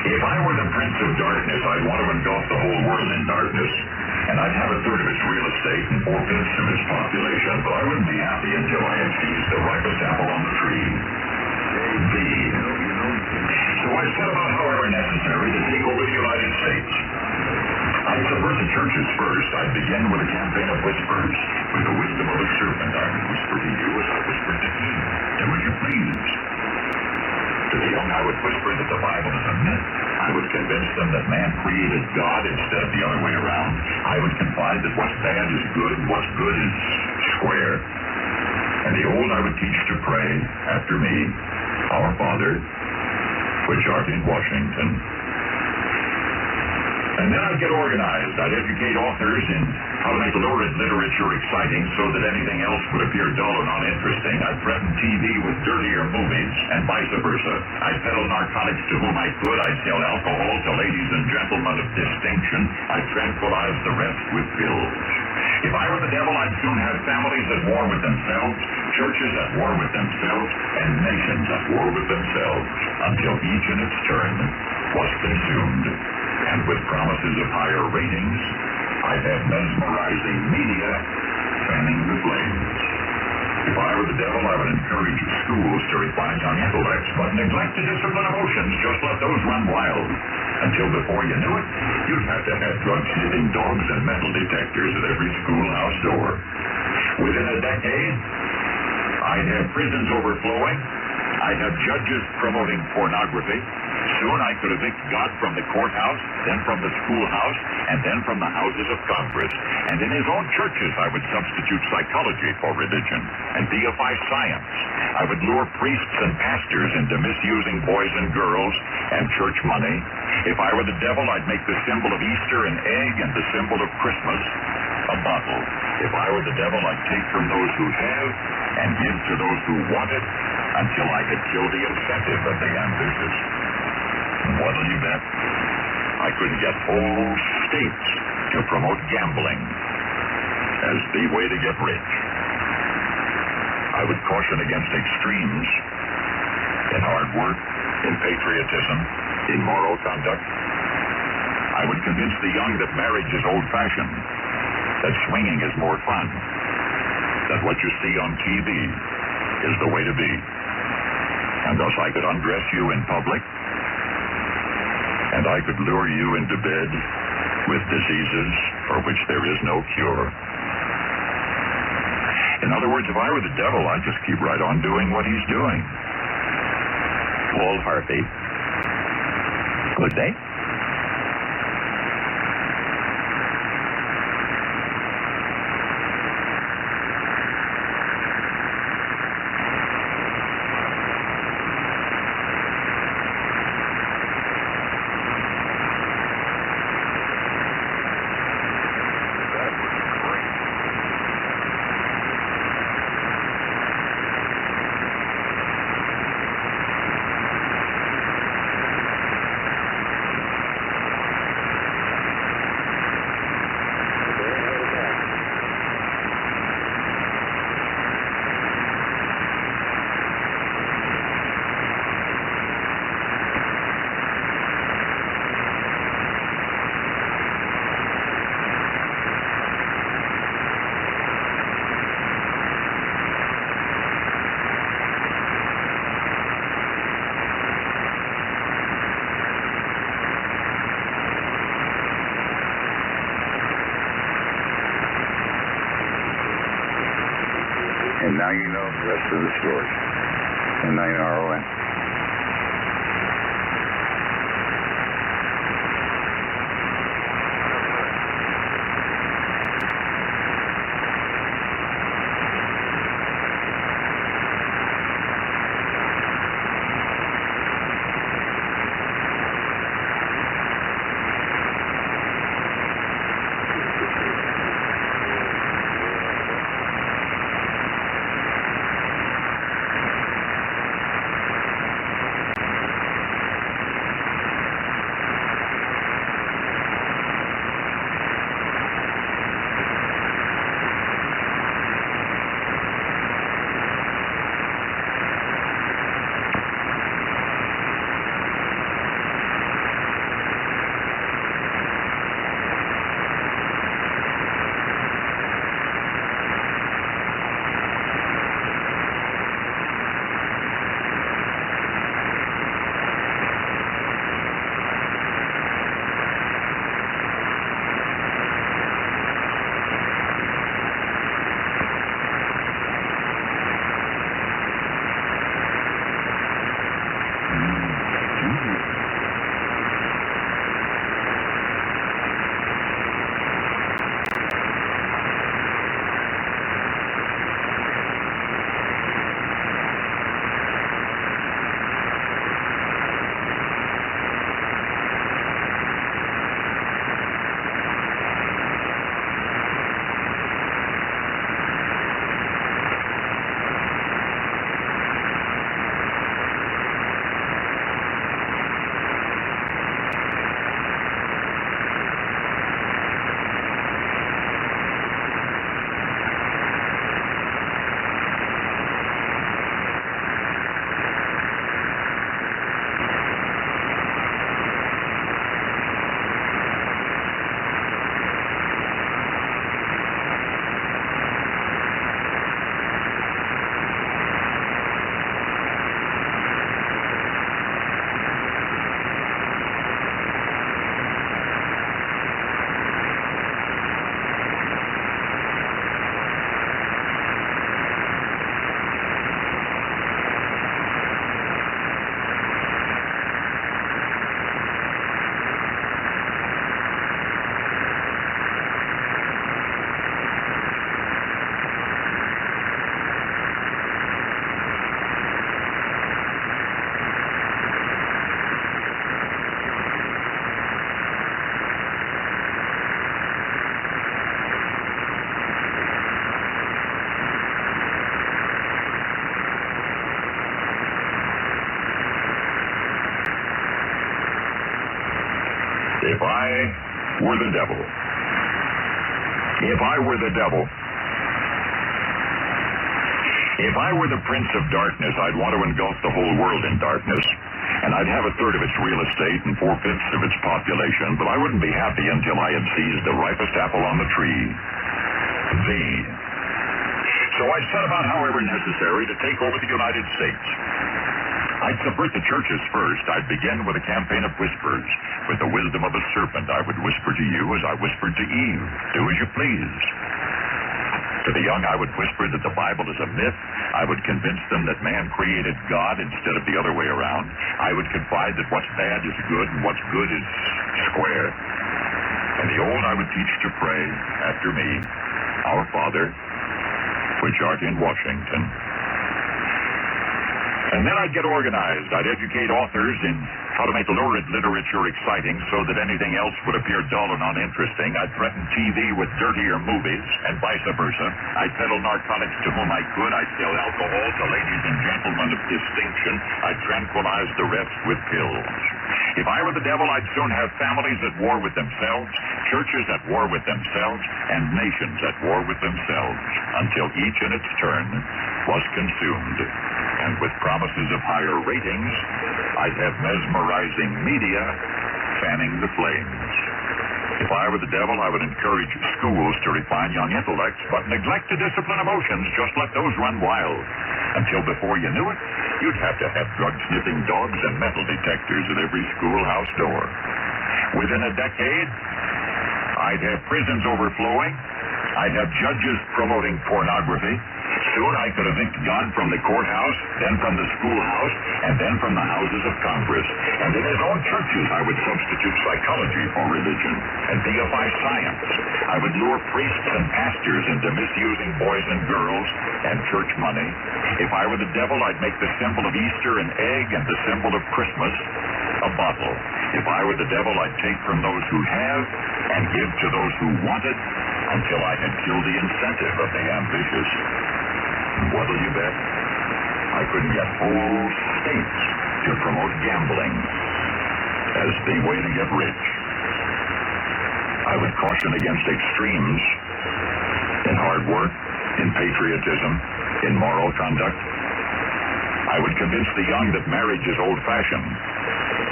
If I were the prince of darkness, I'd want to engulf the whole world in darkness, and I'd have a third of its real estate and 4/5 of its population, but I wouldn't be happy until I had seized the ripest apple on the tree. So I set about, however necessary, to take over the United States. I'd subvert the churches first. I'd begin with a campaign of whispers. With the wisdom of a serpent, I would whisper to you as I whispered to Eve. Do as you please. To the young, I would whisper that the Bible is a myth. I would convince them that man created God instead of the other way around. I would confide that what's bad is good, what's good is square. And the old I would teach to pray after me, Our Father, which art in Washington. And then I'd get organized. I'd educate authors in how to make lurid literature exciting so that anything else would appear dull and uninteresting. I'd threaten TV with dirtier movies and vice versa. I'd peddle narcotics to whom I could. I'd sell alcohol to ladies and gentlemen of distinction. I'd tranquilize the rest with pills. If I were the devil, I'd soon have families at war with themselves, churches at war with themselves, and nations at war with themselves, until each in its turn was consumed. And with promises of higher ratings, I'd have mesmerizing media fanning the flames. If I were the devil, I would encourage schools to refine young intellects, but neglect to discipline emotions. Just let those run wild. Until before you knew it, you'd have to have drug-sniffing dogs and metal detectors at every schoolhouse door. Within a decade, I'd have prisons overflowing. I'd have judges promoting pornography. Soon I could evict God from the courthouse, then from the schoolhouse, and then from the houses of Congress. And in his own churches, I would substitute psychology for religion and deify science. I would lure priests and pastors into misusing boys and girls and church money. If I were the devil, I'd make the symbol of Easter an egg and the symbol of Christmas a bottle. If I were the devil, I'd take from those who have and give to those who want it until I could kill the incentive of the ambitious. What'll you bet? I couldn't get whole states to promote gambling as the way to get rich. I would caution against extremes in hard work, in patriotism, in moral conduct. I would convince the young that marriage is old-fashioned, that swinging is more fun, that what you see on TV is the way to be. and thus I could undress you in public, and I could lure you into bed with diseases for which there is no cure. In other words, if I were the devil, I'd just keep right on doing what he's doing. Paul Harvey. Good day. And now you know the rest of the story. N9RON. If I were the devil, if I were the devil, if I were the prince of darkness, I'd want to engulf the whole world in darkness, and I'd have a third of its real estate and 4/5 of its population, but I wouldn't be happy until I had seized the ripest apple on the tree. So I set about, however necessary, to take over the United States. I'd subvert the churches first. I'd begin with a campaign of whispers. With the wisdom of a serpent, I would whisper to you as I whispered to Eve. Do as you please. To the young, I would whisper that the Bible is a myth. I would convince them that man created God instead of the other way around. I would confide that what's bad is good and what's good is square. And the old I would teach to pray after me, Our Father, which art in Washington. And then I'd get organized. I'd educate authors in how to make lurid literature exciting so that anything else would appear dull and uninteresting. I'd threaten TV with dirtier movies and vice versa. I'd peddle narcotics to whom I could. I'd sell alcohol to ladies and gentlemen of distinction. I'd tranquilize the rest with pills. If I were the devil, I'd soon have families at war with themselves, churches at war with themselves, and nations at war with themselves, until each in its turn was consumed. And with promises of higher ratings, I'd have mesmerizing media fanning the flames. If I were the devil, I would encourage schools to refine young intellects, but neglect to discipline emotions. Just let those run wild. Until before you knew it, you'd have to have drug-sniffing dogs and metal detectors at every schoolhouse door. Within a decade, I'd have prisons overflowing. I'd have judges promoting pornography. Soon I could evict God from the courthouse, then from the schoolhouse, and then from the houses of Congress. And in his own churches, I would substitute psychology for religion and deify science. I would lure priests and pastors into misusing boys and girls and church money. If I were the devil, I'd make the symbol of Easter an egg and the symbol of Christmas a bottle. If I were the devil, I'd take from those who have and give to those who want it until I had killed the incentive of the ambitious. What'll you bet? I couldn't get whole states to promote gambling as the way to get rich. I would caution against extremes in hard work, in patriotism, in moral conduct. I would convince the young that marriage is old-fashioned,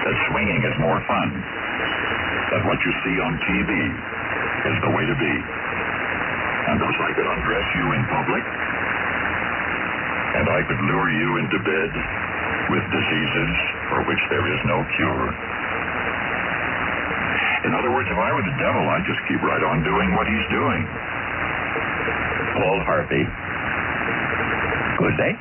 that swinging is more fun, that what you see on TV is the way to be. And thus I could undress you in public, and I could lure you into bed with diseases for which there is no cure. In other words, if I were the devil, I'd just keep right on doing what he's doing. Paul Harvey. Good day.